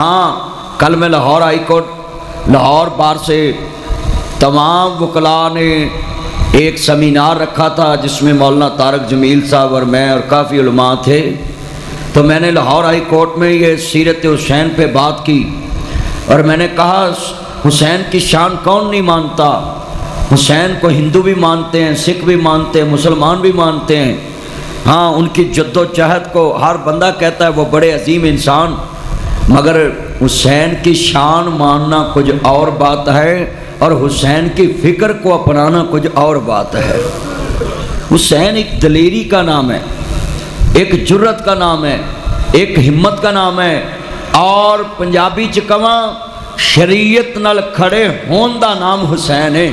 ہاں کل میں لاہور ہائی کورٹ لاہور بار سے تمام وکلاء نے ایک سیمینار رکھا تھا جس میں مولانا طارق جمیل صاحب اور میں اور کافی علماء تھے. تو میں نے لاہور ہائی کورٹ میں یہ سیرت حسین پہ بات کی اور میں نے کہا حسین کی شان کون نہیں مانتا. حسین کو ہندو بھی مانتے ہیں، سکھ بھی مانتے ہیں، مسلمان بھی مانتے ہیں. ہاں ان کی جد و جہد کو ہر بندہ کہتا ہے وہ بڑے عظیم انسان، مگر حسین کی شان ماننا کچھ اور بات ہے اور حسین کی فکر کو اپنانا کچھ اور بات ہے. حسین ایک دلیری کا نام ہے، ایک جرت کا نام ہے، ایک ہمت کا نام ہے، اور پنجابی چ کواں شریعت نال کھڑے ہون دا نام حسین ہے.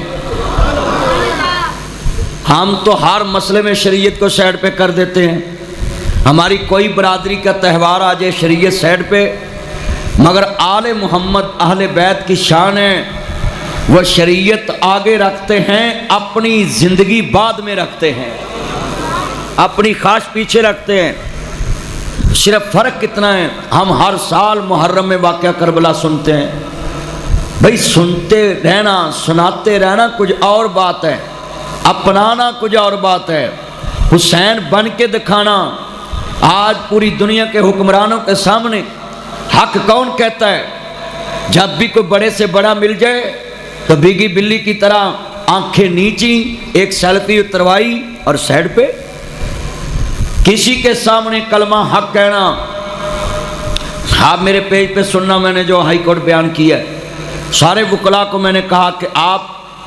ہم تو ہر مسئلے میں شریعت کو سائڈ پہ کر دیتے ہیں. ہماری کوئی برادری کا تہوار آ جائے شریعت سائڈ پہ، مگر آل محمد اہل بیت کی شان ہے وہ شریعت آگے رکھتے ہیں، اپنی زندگی بعد میں رکھتے ہیں، اپنی خواہش پیچھے رکھتے ہیں. صرف فرق کتنا ہے، ہم ہر سال محرم میں واقعہ کربلا سنتے ہیں. بھئی سنتے رہنا سناتے رہنا کچھ اور بات ہے، اپنانا کچھ اور بات ہے. حسین بن کے دکھانا. آج پوری دنیا کے حکمرانوں کے سامنے حق کون کہتا ہے؟ جب بھی کوئی بڑے سے بڑا مل جائے تو بھیگی بلی کی طرح آنکھیں نیچی، ایک سیلفی اتروائی اور سائڈ پہ. کسی کے سامنے کلمہ حق کہنا. آپ میرے پیج پہ سننا، میں نے جو ہائی کورٹ بیان کیا ہے، سارے وکلاء کو میں نے کہا کہ آپ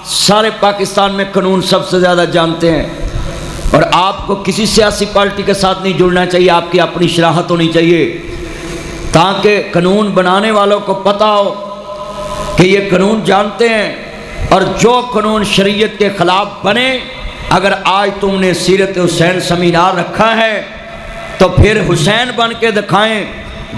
سارے پاکستان میں قانون سب سے زیادہ جانتے ہیں اور آپ کو کسی سیاسی پارٹی کے ساتھ نہیں جڑنا چاہیے، آپ کی اپنی شراحت ہونی چاہیے تاکہ قانون بنانے والوں کو پتہ ہو کہ یہ قانون جانتے ہیں، اور جو قانون شریعت کے خلاف بنے، اگر آج تم نے سیرت حسین سیمینار رکھا ہے تو پھر حسین بن کے دکھائیں.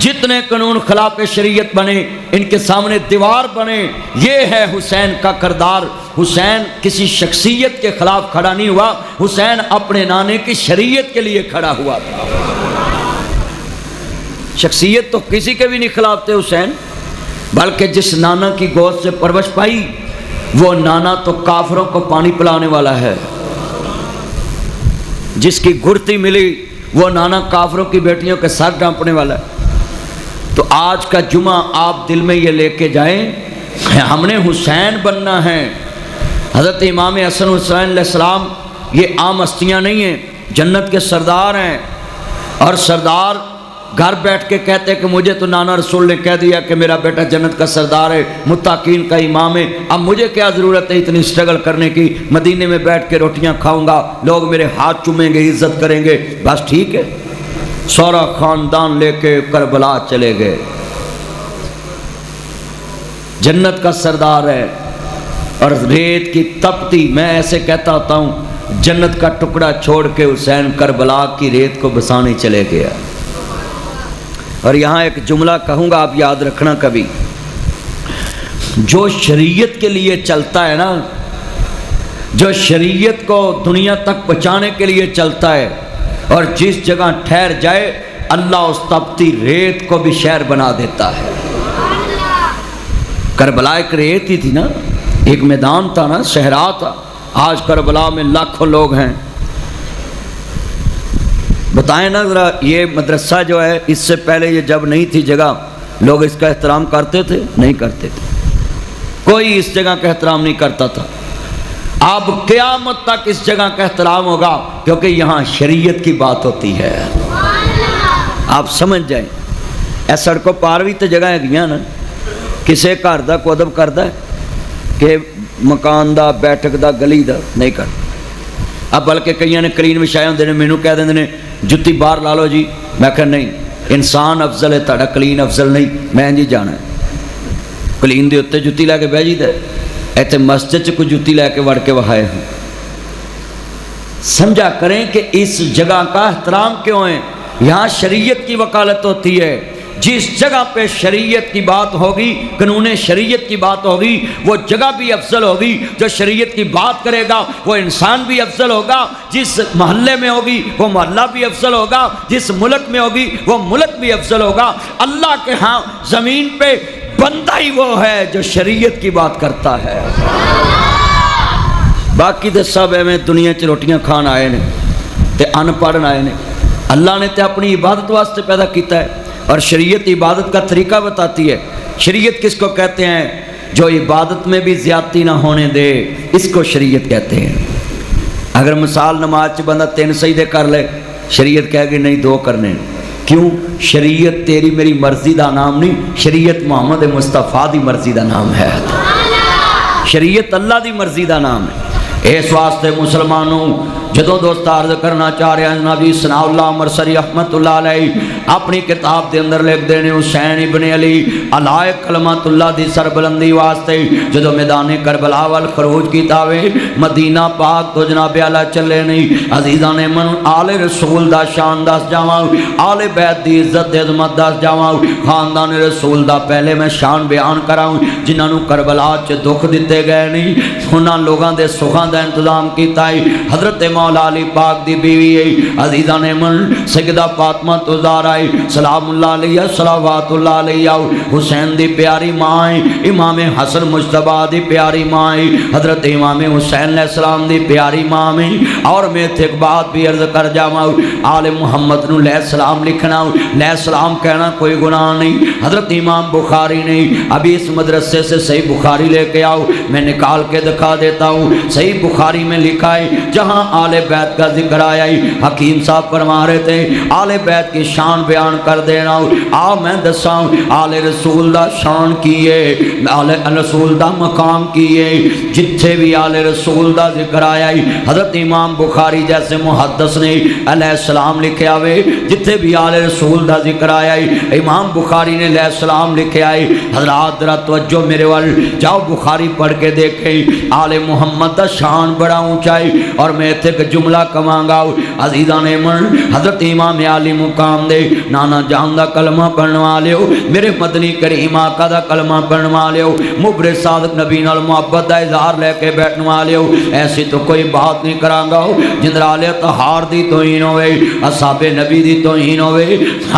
جتنے قانون خلاف شریعت بنے ان کے سامنے دیوار بنے. یہ ہے حسین کا کردار. حسین کسی شخصیت کے خلاف کھڑا نہیں ہوا، حسین اپنے نانے کی شریعت کے لیے کھڑا ہوا تھا. شخصیت تو کسی کے بھی نہیں خلاف تھے حسین، بلکہ جس نانا کی گود سے پرورش پائی وہ نانا تو کافروں کو پانی پلانے والا ہے. جس کی گڑتی ملی وہ نانا کافروں کی بیٹیوں کے ساتھ ڈانپنے والا ہے. تو آج کا جمعہ آپ دل میں یہ لے کے جائیں، ہم نے حسین بننا ہے. حضرت امام حسن حسین علیہ السلام یہ عام ہستیاں نہیں ہیں، جنت کے سردار ہیں. اور سردار گھر بیٹھ کے کہتے ہیں کہ مجھے تو نانا رسول نے کہہ دیا کہ میرا بیٹا جنت کا سردار ہے، متقین کا امام ہے، اب مجھے کیا ضرورت ہے اتنی سٹرگل کرنے کی؟ مدینے میں بیٹھ کے روٹیاں کھاؤں گا، لوگ میرے ہاتھ چومیں گے، عزت کریں گے، بس ٹھیک ہے. سورا خاندان لے کے کربلا چلے گئے. جنت کا سردار ہے اور ریت کی تپتی، میں ایسے کہتا ہوتا ہوں، جنت کا ٹکڑا چھوڑ کے حسین کربلا کی ریت کو بسانے چلے گیا. اور یہاں ایک جملہ کہوں گا، آپ یاد رکھنا کبھی. جو شریعت کے لیے چلتا ہے نا، جو شریعت کو دنیا تک پہنچانے کے لیے چلتا ہے، اور جس جگہ ٹھہر جائے اللہ اس تپتی ریت کو بھی شہر بنا دیتا ہے. کربلا ایک ریت ہی تھی نا، ایک میدان تھا نا، صحرا تھا. آج کربلا میں لاکھوں لوگ ہیں. بتائیں نا ذرا، یہ مدرسہ جو ہے اس سے پہلے یہ جب نہیں تھی جگہ، لوگ اس کا احترام کرتے تھے؟ نہیں کرتے تھے. کوئی اس جگہ کا احترام نہیں کرتا تھا. اب قیامت تک اس جگہ کا احترام ہوگا کیونکہ یہاں شریعت کی بات ہوتی ہے. آپ سمجھ جائیں. اے سڑکوں پار بھی تو جگہ ہے نا، کسے گھر دا کو ادب کرتا ہے کہ مکان دا، بیٹھک دا، گلی دا نہیں کرتا. اب بلکہ کئی نے کلین وچھائے ہوندے نے، مینوں کہہ دیندے نے جتی باہر لا لو جی. میں کہا نہیں، انسان افضل ہے، تہاڈا کلین افضل نہیں. میں جی جانا ہے کلین دے اتنے جتی لے کے بہ جی دے. ایتھے مسجد کوئی جتی لے کے وڑ کے وہائے ہیں. سمجھا کریں کہ اس جگہ کا احترام کیوں ہے. یہاں شریعت کی وکالت ہوتی ہے. جس جگہ پہ شریعت کی بات ہوگی، قانون شریعت کی بات ہوگی، وہ جگہ بھی افضل ہوگی۔ جو شریعت کی بات کرے گا وہ انسان بھی افضل ہوگا، جس محلے میں ہوگی وہ محلہ بھی افضل ہوگا، جس ملک میں ہوگی وہ ملک بھی افضل ہوگا۔ اللہ کے ہاں زمین پہ بندہ ہی وہ ہے جو شریعت کی بات کرتا ہے۔ باقی تے سب ایویں دنیا چ روٹیاں کھان آئے نے تے ان پڑھ آئے نے۔ اللہ نے تے اپنی عبادت واسطے پیدا کیتا ہے، اور شریعت عبادت کا طریقہ بتاتی ہے۔ شریعت کس کو کہتے ہیں؟ جو عبادت میں بھی زیادتی نہ ہونے دے، اس کو شریعت کہتے ہیں۔ اگر مثال نماز چ بندہ 3 سجدے کر لے، شریعت کہے گی نہیں 2 کرنے۔ کیوں؟ شریعت تیری میری مرضی دا نام نہیں، شریعت محمد مصطفیٰ دی مرضی دا نام ہے۔ شریعت اللہ دی مرضی دا نام ہے۔ اس واسطے مسلمانوں جدوں دوست عرض کرنا چاہ رہے ہیں، جناب ثناء اللہ مرسری رحمت اللہ علیہ اپنی کتاب دے اندر لکھ دینے حسین ابن علی علائق کلمات اللہ دی سربلندی واسطے جدوں میدان کربلا وال خروج کیتا وے، مدینہ پاک تو جناب اعلیٰ چلے نہیں۔ عزیزان من آل رسول دا شان دس جاواں، آل بیت دی عزت عظمت دس جاواں، خاندان رسول دا پہلے میں شان بیان کراں جنہاں نو کربلا چ دکھ دتے گئے نہیں، انہاں لوگاں دے سکھاں دا انتظام کیتا ہے۔ حضرت مولا علی پاک دی بیوی ہے عزیزان من سیدہ فاطمہ الزہرا سلام اللہ علیہ صلوات اللہ علیہ، حسین دی پیاری ماں ہے، امام حسن مجتبی دی پیاری ماں ہے، حضرت امام حسین علیہ السلام دی پیاری ماں ہے۔ اور میں تے ایک بات بھی عرض کر جاواں، آل محمد نو علیہ السلام لکھنا علیہ السلام کہنا کوئی گناہ نہیں۔ حضرت امام بخاری نے ابھی اس مدرسے سے صحیح بخاری لے کے آؤ، میں نکال کے دکھا دیتا ہوں۔ صحیح بخاری میں لکھا ہے جہاں آل بیت کا ذکر آیا ہے، حکیم صاحب فرما رہے تھے آل بیت کی شان بیان کر دینا۔ آؤ میں دساں آل رسول دا شان کیے، آل رسول دا مقام کیے، جتھے بھی آل رسول دا ذکر آیا ہے حضرت امام بخاری جیسے محدث نے علیہ السلام لکھیا ہوئے، جتھے بھی آل رسول دا ذکر آیا ہے امام بخاری نے علیہ السلام لکھیا ہے۔ حضرات ذرا توجہ میرے وال جاؤ، بخاری پڑھ کے دیکھیں، آل محمد دا شان بڑا اونچا ہے۔ اور میں تے ایک جملہ کہاں گا عزیزان من، حضرت امام علی مقام دے نانا جان دا کلمہ پڑھن والے ہو، میرے مدنی کریم آقا دا کلمہ پڑھن والے ہو، مبرر صادق نبی نال محبت دا اظہار لے کے بیٹھن والے ہو، ایسی تو کوئی بات نہیں کراں گا جنرال طہار دی توہین ہوئے، اصحاب نبی دی توہین ہوئے،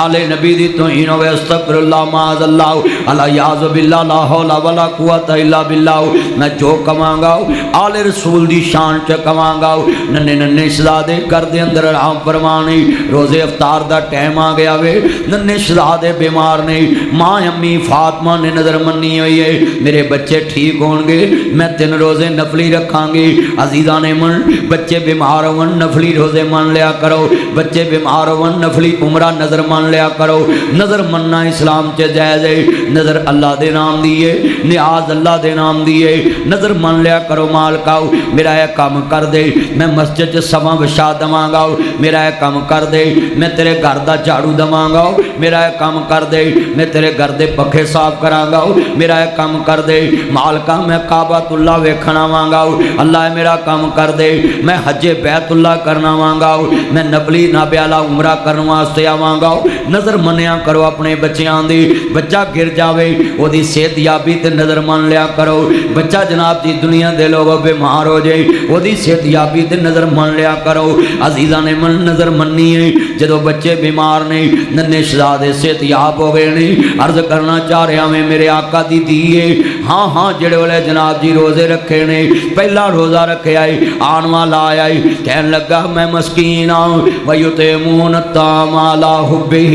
آل نبی دی توہین ہوئے، استغفر اللہ معاذ اللہ الیاذ باللہ لا حول ولا قوت الا باللہ۔ میں جو کہاں گا آل رسول دی شان چ کہاں گا، ننے ننے شہزادے گھر دے اندر آرام فرمانے، روزے افطار دا ٹائم آ گیا وے، ننے شہزادے بیمار نے، ماں امی فاطمہ نے نظر منی ہوئی ہے میرے بچے ٹھیک ہون گے، میں 3 روزے نفلی رکھاں گی۔ عزیزان من بچے بیمار ہون نفلی روزے من لیا کرو، بچے بیمار ہون نفلی عمرہ نظر من لیا کرو۔ نظر مننا اسلام چ جائز ہے، نظر اللہ دے نام دیے، نیاز اللہ دے نام دیے، نظر من لیا کرو مالکاؤ میرا یہ کام کر دے، میں مسجد سواں بچھا دواں گا، میرا یہ کام کر دے، میں تیرے گھر دا جھاڑو دواں گا، میرا یہ کام کر دے، میں تیرے گھر دے پکھے صاف کراں گا، میرا یہ کام کر دے، مالکا میں کعبۃ اللہ ویکھنا آواں گا، اللہ میرا کام کر دے، میں حج بیت اللہ کرنا آواں گا، میں نفلی نابے والا عمرہ کرن واسطے آواں گا۔ نظر منیا کرو اپنے بچیاں دی، بچہ گر جاوے او دی صحت یابی تے نظر من لیا کرو، بچہ جناب دی دنیا دے لوگوں بیمار ہو جائے او دی صحت یابی تے نظر من لیا کرو۔ عزیزان من نظر مننی ہے جدو بچے بیمار نے، ننے شہزادے صحت یاب ہو گئے نے، عرض کرنا چاہ رہا میں میرے آقا دی دیئے ہاں ہاں جڑے والے جناب جی روزے رکھے نے، پہلا روزہ رکھے آئے آن والا آیا کہنے لگا میں مسکین ہوں وَيُطْعِمُونَ الطَّعَامَ عَلَىٰ حُبِّهِ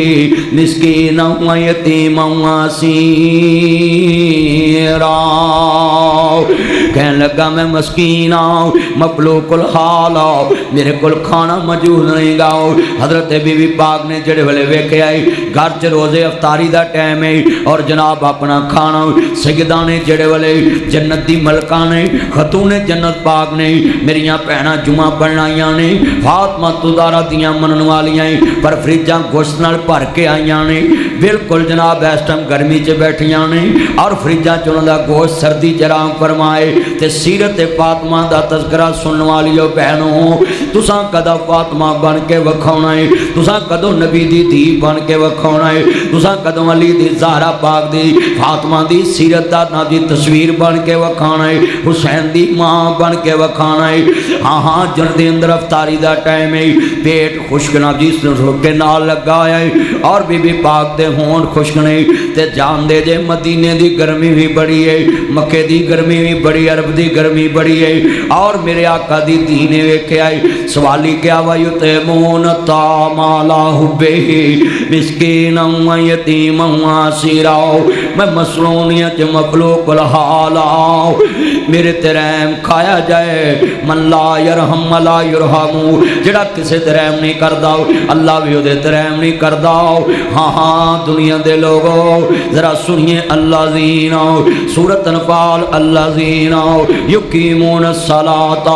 مِسْكِینًا وَیَتِیمًا وَاسِیرًا، کہنے لگا میں مسکین ہوں مفلوق الحال ہوں، میرے کل کھانا موجود نہیں گا۔ حضرت بی بی پاک نے جڑے والے ویکھے آئے گھر چ روزے افطاری دا ٹائم ہے اور جناب اپنا کھانا سیدہ نے جڑے والے جنت دی ملکہ نے، خاتون جنت پاک نے، میریاں بہناں جمعہ پڑھنائیاں نے، فاطمہ الزہرا دیاں منن والیاں پر فریجاں گوشت نال بھر کے آئیاں نے، بالکل جناب اس ٹائم گرمی چ بیٹھیاں نے اور فریجاں چ انہاں دا گوشت سردی چ آرام فرمائے۔ تے سیرت فاطمہ دا تذکرہ سنن والیو بہنوں تساں کدو فاطمہ بن کے وکھاونا ہے تساں کدو نبی دی دھی بن کے وکھاونا ہے تساں کدو علی دی زہرا پاک دی فاطمہ دی سیرت دا نا دی تصویر بن کے وکھانا ہے حسین دی ماں بن کے وکھانا ہے ہاں ہاں جن دے اندر افطاری دا ٹائم ہے پیٹ خشک نہ جس کے نال لگا ہے اور بی بی پاک دے ہون خشک نہیں تے جان دے جے مدینے دی گرمی بھی بڑی ہے مکے دی گرمی بھی بڑی عرب دی گرمی بڑی ہے اور میرے آقا دی دینے ویکھے آئے سوالی کیا وَيُطْعِمُونَ الطَّعَامَ عَلَىٰ حُبِّهِ مِسْكِينًا وَيَتِيمًا وَأَسِيرًا میں مسلونیت مخلوق الحال آؤ میرے ترہم کھایا جائے من لا یرحم لا یرحم جڑا کسے ترہم نہیں کردہ اللہ بھی دے ترہم نہیں کردہ ہاں ہاں دنیا دے لوگوں ذرا سنیے اللہ زینہ سورۃ انفال اللہ زینہ یقیمون الصلاۃ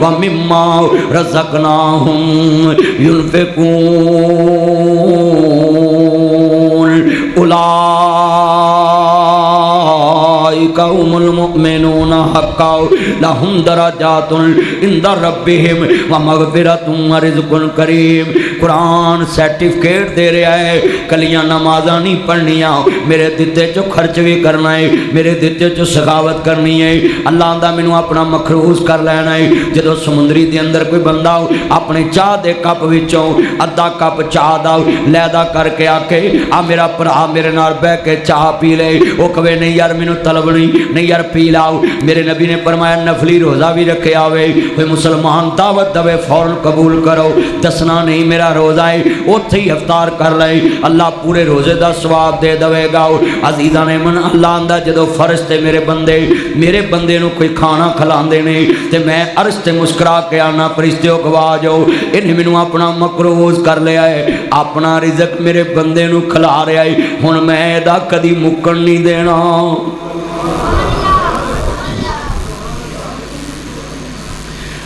ومما رزقناہم ينفقون اولئک هم المؤمنون حقا لهم درجات عند ربهم ومغفرۃ ورزق کریم قرآن سرٹیفکیٹ دے رہا ہے کلیاں نمازاں نہیں پڑھنیاں میرے دتے چو خرچ بھی کرنا ہے میرے دتے چو سخاوت کرنی ہے اللہ آندا مینوں اپنا مخروز کر لینا ہے جدو سمندری دے اندر کوئی بندہ اپنے چاہ دے کپ وچوں ادھا کپ چاہ دا لیدا کر کے آکے آ میرا بھرا میرے نال بہ کے چاہ پی لے وہ کہے نہیں یار مینوں طلب نہیں یار پی لاؤ میرے نبی نے فرمایا نفلی روزہ بھی رکھے آوے کوئی مسلمان دعوت دوے فوراً قبول کرو دسنا نہیں میرا روزہ ہے اوتھے ہی افطار کر لے اللہ پورے روزے دا ثواب دے دوے گا عزیزاں نے من اللہ آندا جدو فرض تے میرے بندے نو کوئی کھانا کھلاندے نے تے میں عرش تے مسکرا کے آنا فرشتیوں گوا جاؤ انہیں مینوں اپنا مقروض کر لیا ہے اپنا رزق میرے بندے نو کھلا رہا ہے ہن میں دا کدی مکن نہیں دینا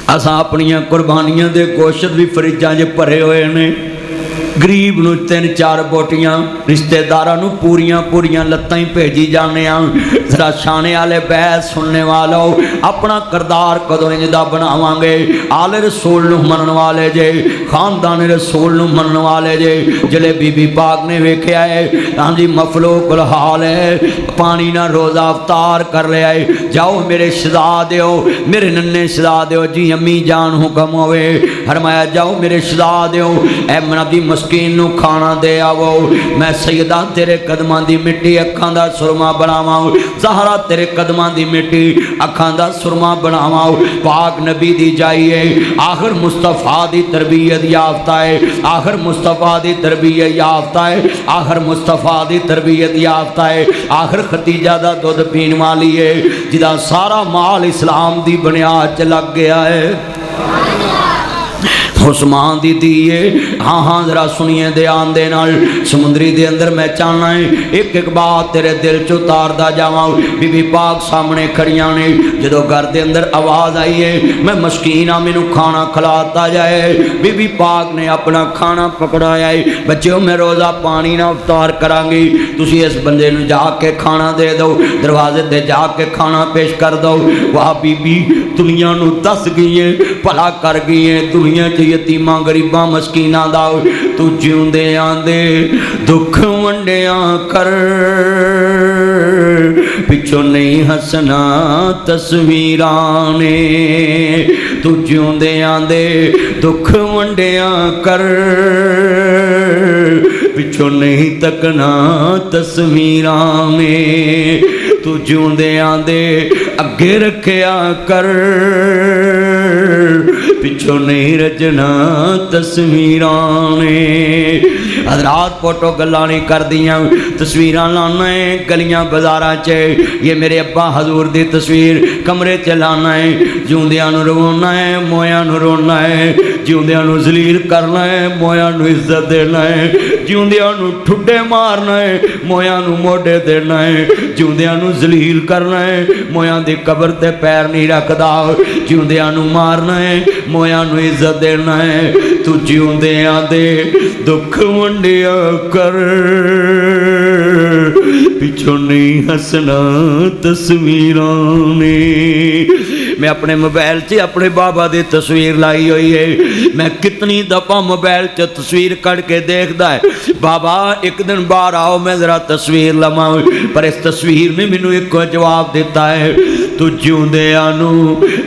اساں اپنیاں قربانیاں دے گوشت بھی فریجاں جے بھرے ہوئے نے گریب نو 3-4 بوٹیاں رشتہ داراں نو پوریاں لتاں ہی بھیجی جانے ذرا شانے والے بیت سننے والو اپنا کردار کدوں انج دا بناواں گے آل رسول نو منن والے جے خاندان رسول نو منن والے جے جلے بی بی پاک نے ویکھیا ہے ہاں جی مفلوق الحال ہے پانی نہ روزہ افطار کر لیا ہے جاؤ میرے شہزادیو میرے ننے شہزادیو جی امی جان حکم ہوئے فرمایا جاؤ میرے شہزادیو اے منادی مسکین نو کھانا دے آو میں سیدہ تیرے قدماں دی مٹی اکھاں دا سرما بناواں زہرا تیرے قدماں دی مٹی اکھاں دا سرما بناواں پاک نبی دی جائیے آخر مصطفیٰ دی تربیت یافتہ ہے آخر مصطفیٰ دی تربیت یافتہ ہے آخر مصطفیٰ دی تربیت یافتہ ہے آخر ختیجہ دا دودھ پین والی ہے جدا سارا مال اسلام دی بنیاد چ لگ گیا ہے عثمان دی دیئے ہاں ہاں ذرا سنیے دیان دے نال سمندری دے اندر میں چاہنا ہے ایک بات تیرے دل چو تار دا جاواں بی بی پاک سامنے کھڑیاں نے جدو گھر دے اندر آواز آئی ہے میں مسکینہ مینوں کھانا کھلاتا جائے بی بی پاک نے اپنا کھانا پکڑایا ہے بچیوں میں روزہ پانی نہ افطار کران گی تسی اس بندے نو جا کے کھانا دے دو دروازے دے جا کے کھانا پیش کر دو واہ بی بی دنیا نو دس گئی ہے بھلا کر گئی ہے دنیا چ یتیماں غریباں مسکیناں دا تو جیوندے آندے دکھ ونڈیاں کر پچھو نہیں ہسنا تصویراں نے تو جیوندے آندے دکھ ونڈیاں کر پچھو نہیں تکنا تصویراں میں تو جیوندے آندے اگے رکھیا کر پچھو نہیں رجنا تصویراں نے حضرات فوٹو گلاں نہیں کر دیاں تصویراں لانا ہے گلیاں بازاراں چ یہ میرے ابا حضور دی تصویر کمرے چ لانا ہے جیوندیاں نو رونا ہے مویاں نو رونا ہے جیوندیاں نو ذلیل کرنا ہے مویاں نو عزت دینا ہے جیوندیاں نو ٹھڈے مارنا ہے مویاں نو موڈے دینا ہے جیوندیاں نو ذلیل کرنا ہے مویاں دی قبر تے پیر نہیں رکھدا جیوندیاں نو مارنا ہے مویاں نو عزت دینا ہے تو جیوندیاں دے دکھ ونڈیا کر پچھوں نہیں ہسنا تصویران نے میں اپنے موبائل سے اپنے بابا دی تصویر لائی ہوئی ہے میں کتنی دفعہ موبائل سے تصویر کر کے دیکھتا ہے بابا ایک دن باہر آؤ میں ذرا تصویر لما پر اس تصویر نے مینوں ایک جواب دیتا ہے تو جیوندیاں نو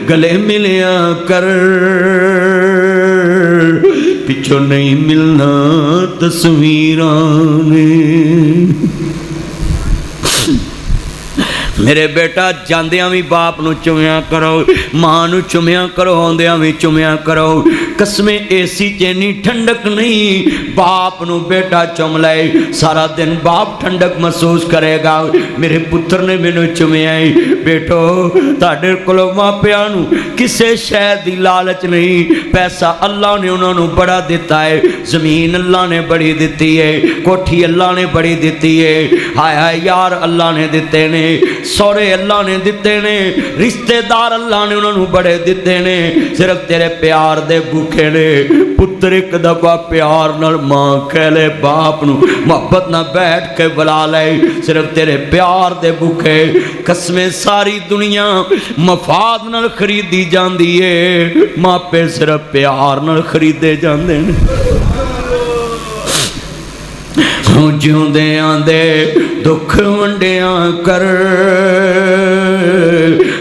گلے ملیا کر پچھوں نہیں ملنا تصویران میرے بیٹا جاندیاں بھی باپ نو چومیا کرو ماں نو چومیا کرو ہوندیاں بھی چومیا کرو قسمیں ایسی چینی ٹھنڈک نہیں باپ نو بیٹا چوم لائے سارا دن باپ ٹھنڈک محسوس کرے گا میرے پتر نے مینوں چومیا ہے بیٹو تاڈے کولوں ماپیاں نو کسے شے دی لالچ نہیں پیسہ اللہ نے انہاں نو بڑا دیتا ہے زمین اللہ نے بڑی دیتی ہے کوٹھی اللہ نے بڑی دیتی ہے ہائے ہائے یار اللہ نے دیتے نے سورے اللہ نے دیتے نے رشتہ دار اللہ نے انہوں بڑے دیتے نے صرف تیرے پیار دے بھوکے نے پتر ایک دفعہ پیار نال ماں کہہ لے باپ نو محبت نہ بیٹھ کے بلا لے صرف تیرے پیار دے بھوکے قسمیں ساری دنیا مفاد نال خریدی جاندی ہے ماپے صرف پیار نال خریدے جاندے نے جیوندیاں دے دکھ ونڈیاں کر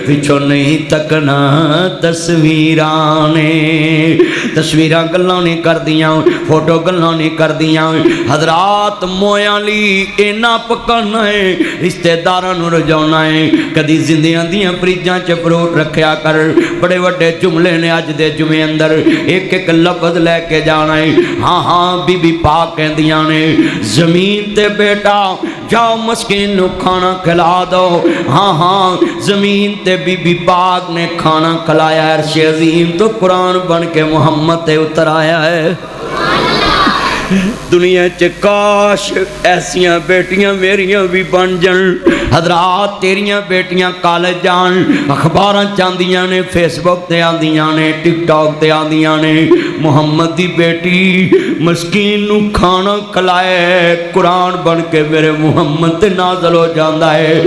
پچھوں نہیں تکنا تصویران تصویراں گلاں نہیں کر دیاں فوٹو گلاں نہیں کر دیاں حضرات مویاں لی اینا پکانا ہے رشتہ داراں نو رجاؤنا ہے کدی زندیاں دیاں فریجاں چ فروٹ رکھیا کر بڑے وڈے جملے نے اج دے جمعے اندر ایک ایک لفظ لے کے جانا ہے ہاں ہاں بی بی پاک کہندیاں نے زمین تے بیٹا جاؤ مسکین نو کھانا کھلا دو ہاں ہاں زمین تے بی بی پاک نے کھانا کھلایا عرش عظیم تو قرآن بن کے محمد تے اتر آیا ہے دنیا چ کاش ایسیاں بیٹیاں میریاں بھی بن جن حضرات تیریاں بیٹیاں کالج جان اخباراں چاندیاں نے فیس بک تے آندیاں نے ٹک ٹاک تے آندیاں نے محمد دی بیٹی مسکین نو کھانا کھلائے قرآن بن کے میرے محمد تے نازل ہو جاندا ہے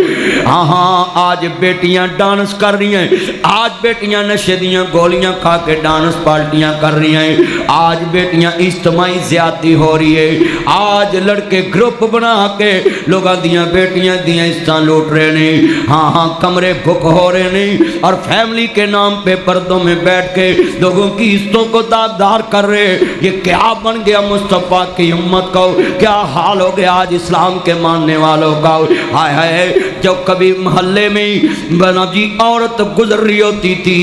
ہاں ہاں آج بیٹیاں ڈانس کر رہی ہیں آج بیٹیاں نشے دیاں گولیاں کھا کے ڈانس پارٹیاں کر رہی ہیں آج بیٹیاں اجتماعی زیادتی ہو رہی ہے آج لڑکے گروپ بنا کے لوگاں دیاں بیٹیاں دیاں عزتاں لوٹ رہے نے ہاں ہاں کمرے بک ہو رہے نے اور فیملی کے نام پہ پردوں میں بیٹھ کے لوگوں کی عزتوں کو داغدار کر رہے یہ کیا بن گیا مصطفیٰ کی امت کا کیا حال ہو گیا آج اسلام کے ماننے والوں کا ہائے ہائے جو کبھی محلے میں بنا جی عورت گزر رہی ہوتی تھی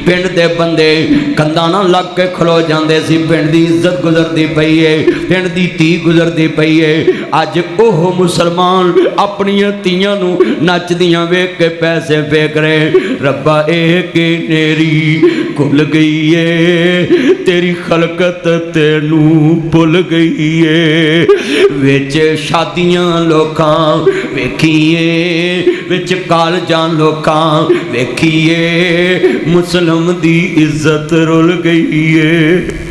پنڈ دے بندے کندانا لگ کے کھلو جاندے سی پنڈ دی عزت گزر دی پئی ہے پنڈ دی تھی گزر دی پئی ہے اج اوہ مسلمان اپنی تیاں نو نچ دیاں ویکھ کے پیسے پھینک رہے ربا اے کہ نیری کھل گئی ہے تیری خلقت تینوں بھل گئی ہے وچ شادیاں لوکاں ویکھیے وچ کالجاں لوکاں ویکھیے مسلم دی عزت رل گئی ہے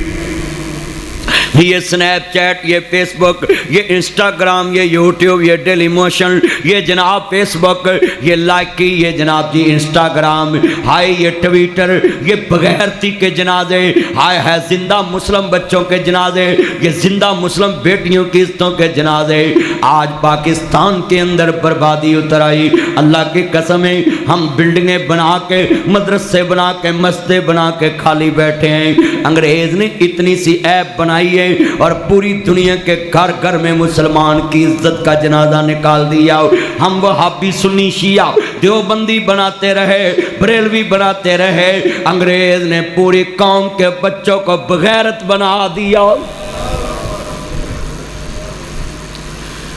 یہ سنیپ چیٹ یہ فیس بک یہ انسٹاگرام یہ یوٹیوب یہ ڈیلی موشن یہ جناب فیس بک یہ لائکی یہ جناب جی انسٹاگرام ہائے یہ ٹویٹر یہ بغیرتی کے جنازے ہائے ہے زندہ مسلم بچوں کے جنازے یہ زندہ مسلم بیٹیوں کی عزتوں کے جنازے آج پاکستان کے اندر بربادی اتر آئی اللہ کی قسمیں ہم بلڈنگیں بنا کے مدرسے بنا کے مسجدیں بنا کے خالی بیٹھے ہیں انگریز نے اتنی سی ایپ بنائی ہے اور پوری دنیا کے گھر گھر میں مسلمان کی عزت کا جنازہ نکال دیا ہم وہابی سنی شیعہ دیوبندی بناتے رہے بریلوی بناتے رہے انگریز نے پوری قوم کے بچوں کو بغیرت بنا دیا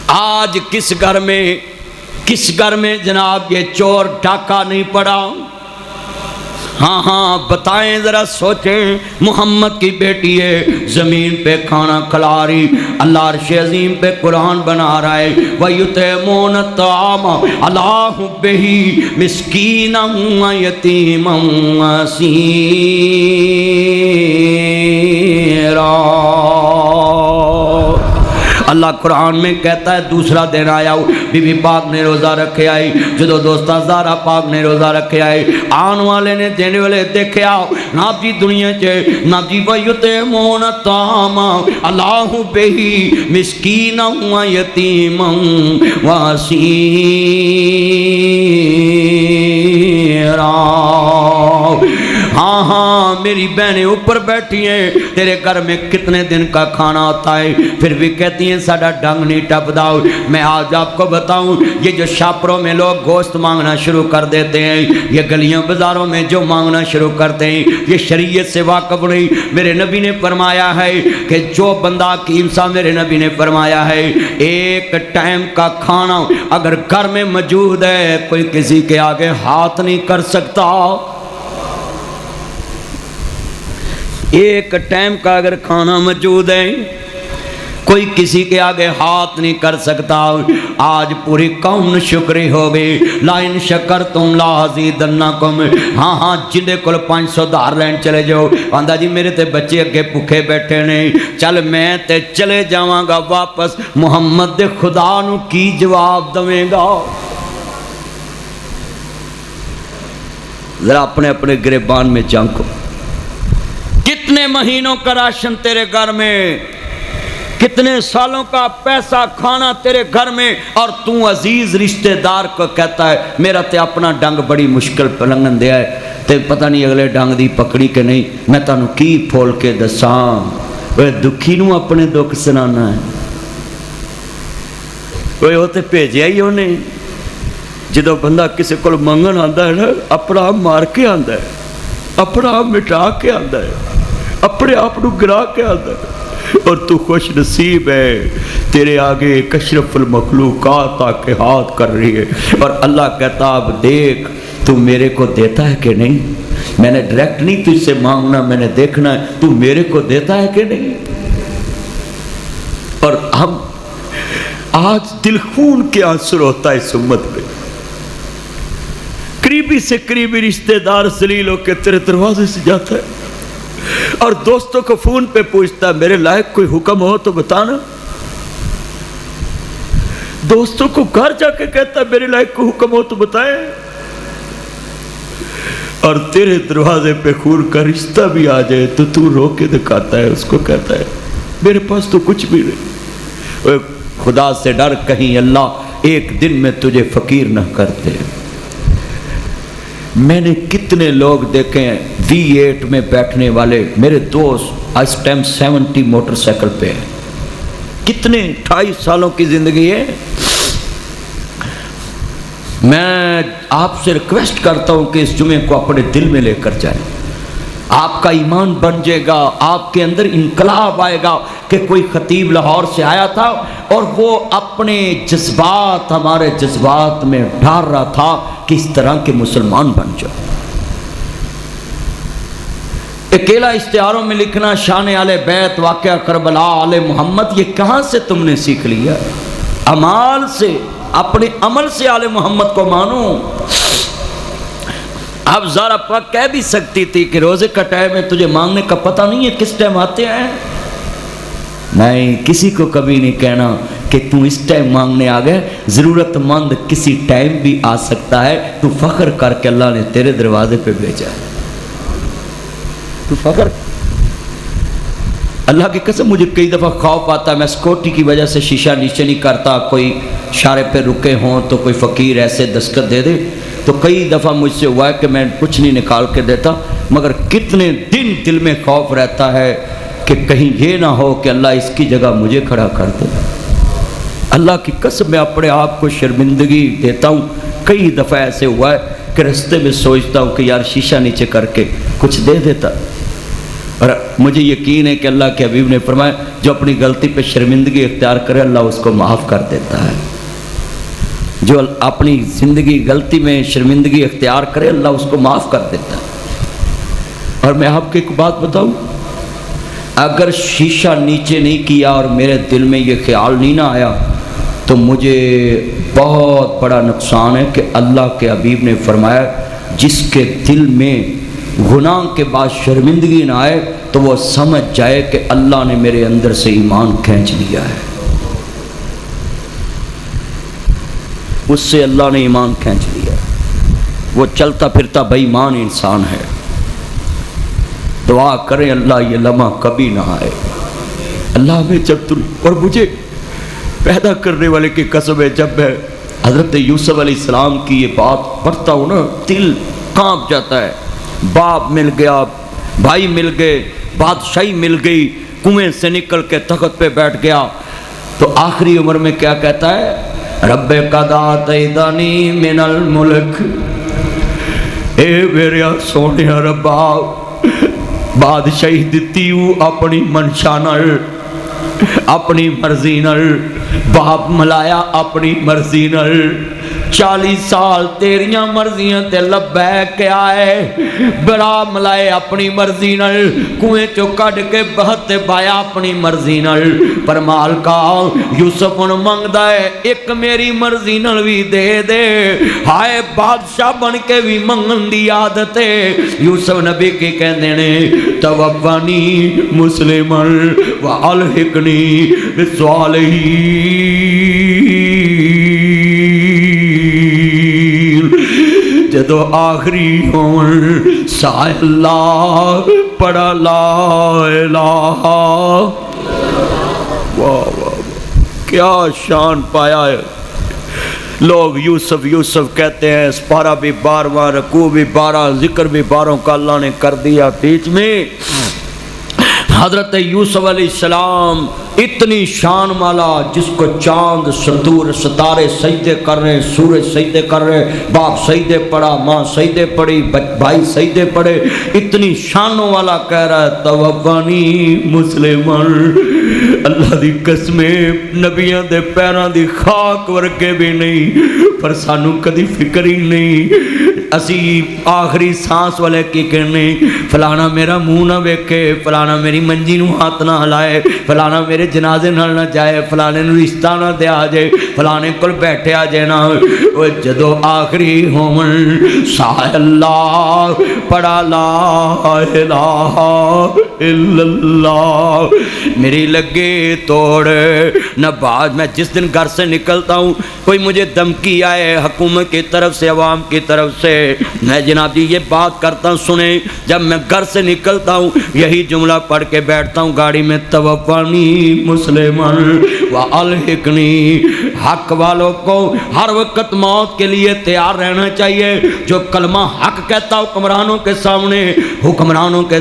آج کس گھر میں جناب یہ چور ڈاکہ نہیں پڑا ہاں ہاں بتائیں ذرا سوچیں محمد کی بیٹی ہے زمین پہ کھانا کھلا رہی اللہ عرش عظیم پہ قرآن بنا رہا ہے وَيُطْعِمُونَ الطَّعَامَ عَلَىٰ حُبِّهِ مِسْكِينًا وَيَتِيمًا وَأَسِيرًا اللہ قرآن میں کہتا ہے دوسرا دن آیا بی بی پاک نے روزہ رکھے آئی جدو دوستہ زہرا پاک نے روزہ رکھے آئی آن والے نے دینے والے دیکھے آؤ ناب جی دنیا چے ناب جی وَيُطْعِمُونَ الطَّعَامَ اللہ بہی مسکینا و یتیما و اسیرا ہاں ہاں میری بہنیں اوپر بیٹھی ہیں تیرے گھر میں کتنے دن کا کھانا ہوتا ہے پھر بھی کہتی ہیں ساڑھا ڈنگ نہیں ٹپ داؤ میں آج آپ کو بتاؤں یہ جو شاپروں میں لوگ گوشت مانگنا شروع کر دیتے ہیں یہ گلیوں بازاروں میں جو مانگنا شروع کرتے ہیں یہ شریعت سے واقف نہیں میرے نبی نے فرمایا ہے کہ جو بندہ حکیم صاحب میرے نبی نے فرمایا ہے ایک ٹائم کا کھانا اگر گھر میں موجود ہے کوئی کسی کے آگے ہاتھ نہیں کر سکتا ایک ٹائم کا اگر کھانا موجود ہے کوئی کسی کے آگے ہاتھ نہیں کر سکتا آج پوری قوم شکری ہو گئی لائن شکر تم لازیدنکم ہاں ہاں جلے کل 500 دار لین چلے جاؤ آندہ جی میرے تے بچے اگے پکھے بیٹھے نہیں چل میں تے چلے جاواں گا واپس محمد دے خدا نو کی جواب دویں گا ذرا اپنے اپنے گریبان میں جھانکو کتنے مہینوں کا راشن تیرے گھر میں کتنے سالوں کا پیسہ کھانا تیرے گھر میں اور تو عزیز رشتہ دار کو کہتا ہے میرا تے اپنا ڈنگ بڑی مشکل پلنگن دیا ہے تے پتہ نہیں اگلے ڈنگ دی پکڑی کے نہیں میں تانوں کی پھول کے دساں وہ دکھی نو اپنے دکھ سنانا ہے وہ ہوتے بھیجیا ہی انہیں جدو بندہ کسی کو منگن آندا ہے نا اپنا آپ مار کے آندا ہے اپنا آپ مٹا کے آندا ہے اپنے آپ نو گرا کے آندا ہے اور تو خوش نصیب ہے تیرے آگے ایک اشرف المخلوقات آ کے ہاتھ کر رہی ہے اور اللہ کہتا اب دیکھ تو میرے کو دیتا ہے کہ نہیں میں نے ڈائریکٹ نہیں تجھ سے مانگنا میں نے دیکھنا ہے تو میرے کو دیتا ہے کہ نہیں اور ہم آج دل خون کے آنسر ہوتا ہے اس امت میں قریبی سے قریبی رشتہ دار ذلیل ہو کے تیرے دروازے سے جاتا ہے اور دوستوں کو فون پہ پوچھتا ہے میرے لائق کوئی حکم ہو تو بتانا دوستوں کو گھر جا کے کہتا ہے میرے لائق کوئی حکم ہو تو بتائیں اور تیرے دروازے پہ خون کا رشتہ بھی آ جائے تو تو رو کے دکھاتا ہے اس کو کہتا ہے میرے پاس تو کچھ بھی نہیں خدا سے ڈر کہیں اللہ ایک دن میں تجھے فقیر نہ کرتے میں نے کتنے لوگ دیکھے ہیں V8 میں بیٹھنے والے میرے دوست اس ٹائم 70 موٹر سائیکل پہ ہیں کتنے 28 سالوں کی زندگی ہے میں آپ سے ریکویسٹ کرتا ہوں کہ اس جمعے کو اپنے دل میں لے کر جائیں آپ کا ایمان بن جائے گا آپ کے اندر انقلاب آئے گا کہ کوئی خطیب لاہور سے آیا تھا اور وہ اپنے جذبات ہمارے جذبات میں ڈال رہا تھا کہ اس طرح کے مسلمان بن جاؤ اکیلا اشتہاروں میں لکھنا شان آل بیت واقعہ کربلا آل محمد یہ کہاں سے تم نے سیکھ لیا عمال سے اپنے عمل سے آل محمد کو مانو اب زہرا پاک کہہ بھی سکتی تھی کہ روزے کا ٹائم ہے تجھے مانگنے کا پتہ نہیں ہے کس ٹائم آتے ہیں نہیں کسی کو کبھی نہیں کہنا کہ تم اس ٹائم مانگنے آ گئے ضرورت مند کسی ٹائم بھی آ سکتا ہے تو فخر کر کے اللہ نے تیرے دروازے پہ بھیجا ہے تو فخر اللہ کی قسم مجھے کئی دفعہ خوف آتا ہے میں سکیورٹی کی وجہ سے شیشہ نیچے نہیں کرتا کوئی اشارے پہ رکے ہوں تو کوئی فقیر ایسے دستخط دے دے تو کئی دفعہ مجھ سے ہوا ہے کہ میں کچھ نہیں نکال کے دیتا مگر کتنے دن دل میں خوف رہتا ہے کہ کہیں یہ نہ ہو کہ اللہ اس کی جگہ مجھے کھڑا کر دے اللہ کی قسم میں اپنے آپ کو شرمندگی دیتا ہوں کئی دفعہ ایسے ہوا ہے کہ رستے میں سوچتا ہوں کہ یار شیشہ نیچے کر کے کچھ دے دیتا اور مجھے یقین ہے کہ اللہ کے حبیب نے فرمایا جو اپنی غلطی پہ شرمندگی اختیار کرے اللہ اس کو معاف کر دیتا ہے جو اپنی زندگی غلطی میں شرمندگی اختیار کرے اللہ اس کو معاف کر دیتا ہے اور میں آپ کو ایک بات بتاؤں اگر شیشہ نیچے نہیں کیا اور میرے دل میں یہ خیال نہیں نہ آیا تو مجھے بہت بڑا نقصان ہے کہ اللہ کے حبیب نے فرمایا جس کے دل میں گناہ کے بعد شرمندگی نہ آئے تو وہ سمجھ جائے کہ اللہ نے میرے اندر سے ایمان کھینچ لیا ہے اس سے اللہ نے ایمان کھینچ لیا، وہ چلتا پھرتا بے ایمان انسان ہے۔ دعا کریں اللہ یہ لمحہ کبھی نہ آئے، اللہ میں جب اور مجھے پیدا کرنے والے کی قسم ہے، جب میں حضرت یوسف علیہ السلام کی یہ بات پڑھتا ہوں نا دل کانپ جاتا ہے۔ باپ مل گیا، بھائی مل گئے، بادشاہی مل گئی، کنویں سے نکل کے تخت پہ بیٹھ گیا، تو آخری عمر میں کیا کہتا ہے؟ رب قد آتیتنی من الملک، اے میرے سونے ربا بادشاہی دتی ہوں اپنی منشا نال، اپنی مرضی نال، باپ ملایا اپنی مرضی نال، 40 سال تیریاں مرضیاں تے لبیک کے آئے، بڑا ملائے اپنی مرضی نال، کنویں چو کڈ کے بہت بایا اپنی مرضی نال، پر مالکا یوسف ان منگدا ہے ایک میری مرضی نال بھی دے دے، ہائے بادشاہ بن کے بھی منگن دی عادت ہے۔ یوسف نبی کی کہندے نے توفنی مسلمن والحقنی بالصالحین، جدو آخری ہون سائے اللہ پڑھا لا الہ، واہ واہ کیا شان پایا ہے۔ لوگ یوسف یوسف کہتے ہیں، سپارہ بھی 12واں، رکوع بھی 12، ذکر بھی 12 کا اللہ نے کر دیا۔ بیچ میں حضرت یوسف علیہ السلام اتنی شان والا، جس کو چاند ستارے سجدے کر رہے، سورج سجدے کر رہے، باپ سجدے پڑا، ماں سجدے پڑی، بھائی سجدے پڑے، اتنی شانوں والا کہہ رہا ہے توفنی مسلمن۔ اللہ دی قسمیں نبیاں دے پیراں دی خاک ورگے بھی نہیں، پر سانو کدی فکر ہی نہیں۔ اسی آخری سانس والے کی کہنے فلانا میرا منہ نہ ویکھے، فلانا میری منجی نو ہاتھ نہ ہلائے، فلانا میرے جنازے نال نہ جائے، فلانے نو رشتہ نہ دے آ جائے، فلانے کول بیٹھے آ جائے نا۔ جدو آخری ہون سائے اللہ پڑھا لا الہ الا اللہ، میری لگے توڑ نہ بعد۔ میں جس دن گھر سے نکلتا ہوں کوئی مجھے دھمکی آئے حکومت کی طرف سے، عوام کی طرف سے، میں جناب جی یہ بات کرتا ہوں سنیں، جب میں گھر سے نکلتا ہوں یہی جملہ پڑھ کے بیٹھتا ہوں گاڑی میں، توفنی مسلمن والحقنی۔ حق والوں کو ہر وقت موت کے لیے تیار رہنا چاہیے۔ جو کلمہ حق کہتا حکمرانوں کے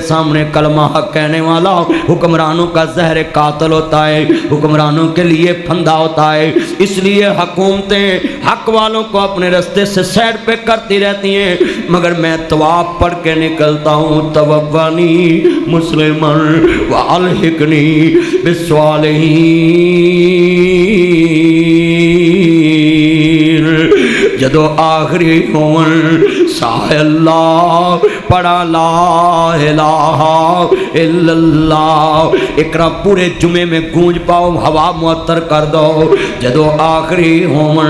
سامنے کلمہ حق کہنے والا حکمرانوں کا زہر قاتل ہوتا ہے، حکمرانوں کے لیے پھندا ہوتا ہے۔ اس لیے حکومتیں حق والوں کو اپنے رستے سے سائڈ پہ کرتی رہتی ہیں، مگر میں طواف پڑھ کے نکلتا ہوں توفنی مسلمن والحقنی بالصالحین۔ جدو آخری ہون سائے اللہ پڑھا لا الہ الا اللہ، اقرا پورے جمعے میں گونج پاؤ، ہوا معطر کر دو۔ جدو آخری ہون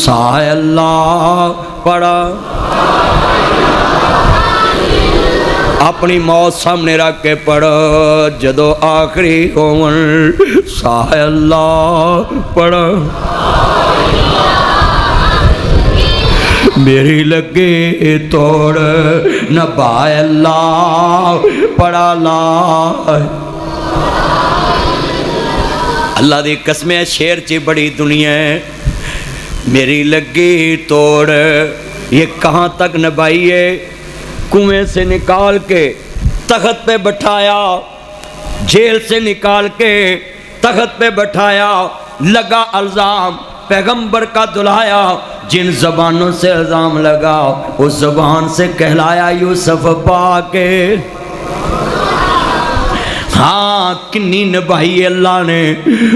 سائے اللہ پڑھا، اپنی موت سامنے رکھ کے پڑھو۔ جدو آخری ہون سائے اللہ پڑھا، میری لگے توڑ نہ بائے اللہ پڑھا لا۔ اللہ دی قسمیں شیر چی بڑی دنیا ہے، میری لگی توڑ یہ کہاں تک نبھائیے، کنویں سے نکال کے تخت پہ بٹھایا، جیل سے نکال کے تخت پہ بٹھایا، لگا الزام پیغمبر کا دلایا، جن زبانوں سے الزام لگا اس زبان سے کہلایا یوسف پاکے۔ ہاں کنی نبھائی اللہ نے،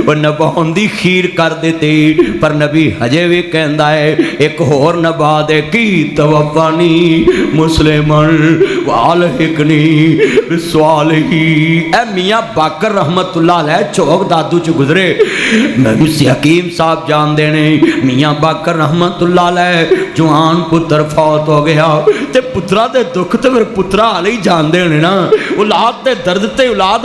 وہ نبھاؤں دی خیر کر دیتی، پر نبی ہجے بھی کہندا ہے ایک اور نبھا دے کی توفنی مسلمن والحقنی بالصالحین۔ اے میاں باقر رحمت اللہ علیہ چوک دادو چ گزرے، موسی حکیم صاحب جان دینے، میاں باقر رحمت اللہ علیہ جوان پتر فوت ہو گیا، تے پترا دے دکھ تے پھر پترا علی جان دینے نا، اولاد دے درد تے اولاد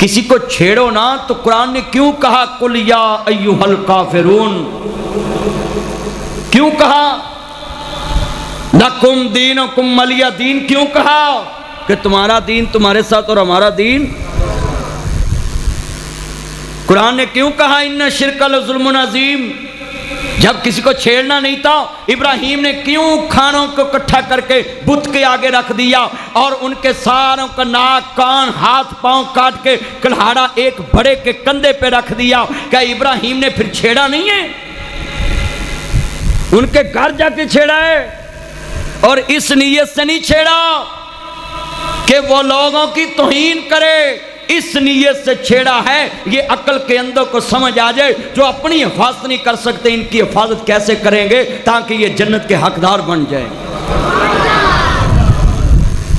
کسی کو چھیڑو نا تو قرآن نے کیوں کہا قل یا ایھا الکافرون؟ کیوں کہا لکم دینکم ولی دین؟ کیوں کہا کہ تمہارا دین تمہارے ساتھ اور ہمارا دین؟ قرآن نے کیوں کہا ان شرک لظلم عظیم؟ جب کسی کو چھیڑنا نہیں تھا، ابراہیم نے کیوں کھانوں کو اکٹھا کر کے بت کے آگے رکھ دیا اور ان کے ساروں کا ناک کان ہاتھ پاؤں کاٹ کے کلہاڑا ایک بڑے کے کندھے پہ رکھ دیا؟ کیا ابراہیم نے پھر چھیڑا نہیں ہے؟ ان کے گھر جا کے چھیڑا ہے، اور اس نیت سے نہیں چھیڑا کہ وہ لوگوں کی توہین کرے، اس نیت سے چھیڑا ہے یہ عقل کے اندر کو سمجھ آ جائے جو اپنی حفاظت نہیں کر سکتے ان کی حفاظت کیسے کریں گے تاکہ یہ جنت کے حقدار بن جائیں۔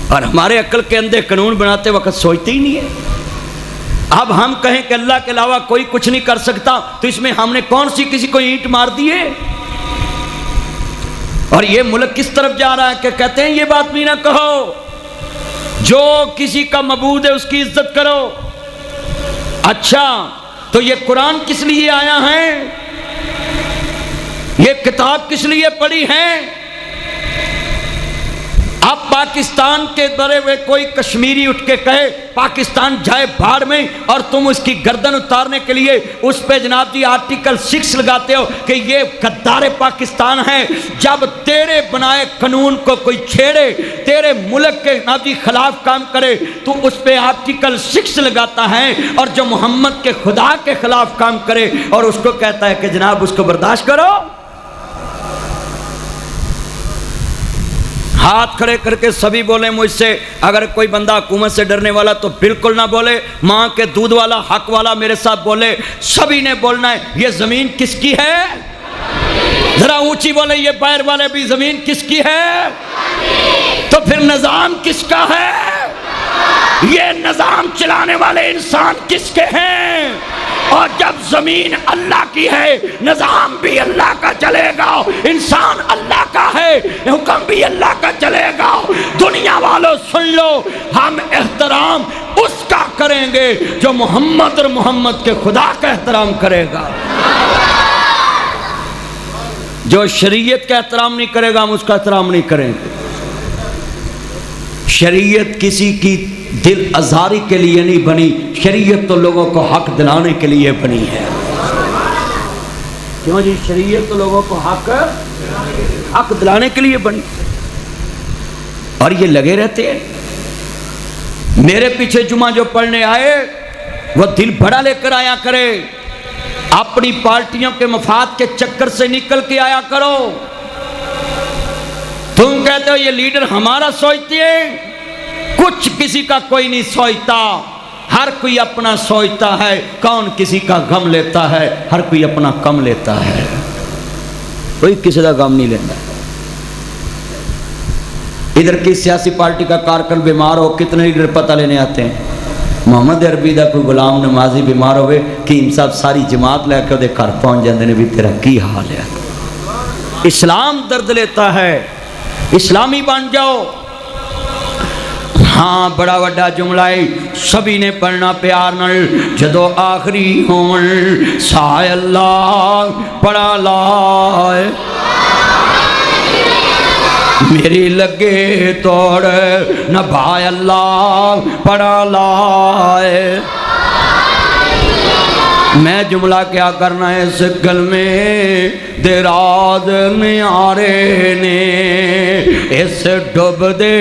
اور ہمارے عقل کے اندر قانون بناتے وقت سوچتے ہی نہیں ہے۔ اب ہم کہیں کہ اللہ کے علاوہ کوئی کچھ نہیں کر سکتا تو اس میں ہم نے کون سی کسی کو اینٹ مار دی ہے؟ اور یہ ملک کس طرف جا رہا ہے کہ کہتے ہیں یہ بات بھی نہ کہو، جو کسی کا معبود ہے اس کی عزت کرو۔ اچھا تو یہ قرآن کس لیے آیا ہے؟ یہ کتاب کس لیے پڑھی ہے؟ اب پاکستان کے بارے میں کوئی کشمیری اٹھ کے کہے پاکستان جائے بھاڑ میں، اور تم اس کی گردن اتارنے کے لیے اس پہ جناب جی آرٹیکل 6 لگاتے ہو کہ یہ غدار پاکستان ہے۔ جب تیرے بنائے قانون کو کوئی چھیڑے، تیرے ملک کے جناب جی خلاف کام کرے تو اس پہ آرٹیکل 6 لگاتا ہے، اور جو محمد کے خدا کے خلاف کام کرے اور اس کو کہتا ہے کہ جناب اس کو برداشت کرو۔ ہاتھ کھڑے کر کے سبھی بولیں مجھ سے، اگر کوئی بندہ حکومت سے ڈرنے والا تو بالکل نہ بولے، ماں کے دودھ والا حق والا میرے ساتھ بولے، سبھی نے بولنا ہے یہ زمین کس کی ہے؟ ذرا اونچی بولے یہ باہر والے بھی، زمین کس کی ہے؟ تو پھر نظام کس کا ہے؟ یہ نظام چلانے والے انسان کس کے ہیں؟ اور جب زمین اللہ کی ہے نظام بھی اللہ کا چلے گا، انسان اللہ کا ہے حکم بھی اللہ کا چلے گا۔ دنیا والوں سن لو، ہم احترام اس کا کریں گے جو محمد اور محمد کے خدا کا احترام کرے گا۔ جو شریعت کا احترام نہیں کرے گا ہم اس کا احترام نہیں کریں گے۔ شریعت کسی کی دل آزاری کے لیے نہیں بنی، شریعت تو لوگوں کو حق دلانے کے لیے بنی ہے۔ کیوں جی؟ شریعت تو لوگوں کو حق دلانے کے لیے بنی، اور یہ لگے رہتے ہیں۔ میرے پیچھے جمعہ جو پڑھنے آئے وہ دل بڑا لے کر آیا کرے، اپنی پارٹیوں کے مفاد کے چکر سے نکل کے آیا کرو۔ تم کہتے ہو یہ لیڈر ہمارا سوچتے ہیں، کچھ کسی کا کوئی نہیں سوچتا، ہر کوئی اپنا سوچتا ہے۔ کون کسی کا غم لیتا ہے؟ ہر کوئی اپنا کم لیتا ہے، کوئی کسی کا غم نہیں لیتا۔ ادھر کی سیاسی پارٹی کا کارکن بیمار ہو کتنے لیڈر پتہ لینے آتے ہیں۔ محمد عربی دا کوئی غلام نمازی بیمار ہوئے کہ صاحب ساری جماعت لے کے گھر پہنچ جاندے نے بھی تیرا کی حال ہے۔ اسلام درد لیتا ہے، اسلامی بن جاؤ۔ ہاں بڑا وڈا جملہ ہے، سبھی نے پڑھنا پیار نال، جدو آخری ہون سائے اللہ پڑھا لائے، میری لگے توڑ نہ بھائی اللہ پڑھا لائے۔ میں جملہ کیا کرنا ہے اس گل میں دراز نیارے نے، اس ڈب دے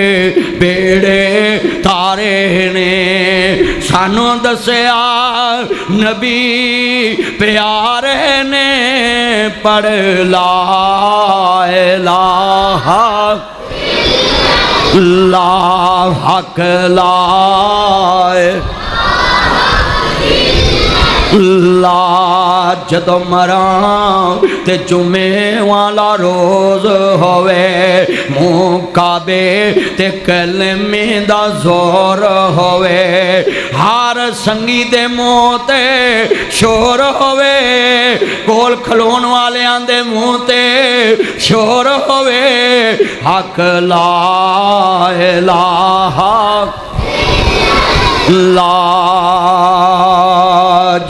بیڑے تارے نے، سانو دسیا نبی پیارے نے، پڑھ لا الہ الا حق لائے اللہ۔ جدو مراں تے جمعے والا روز ہوئے، منہ کعبے تے کلمے دا زور ہوئے، ہر سنگی دے منہ تے شور ہوئے، کول کھلون والے آندے منہ تے شور ہوئے، حق لا الہ لا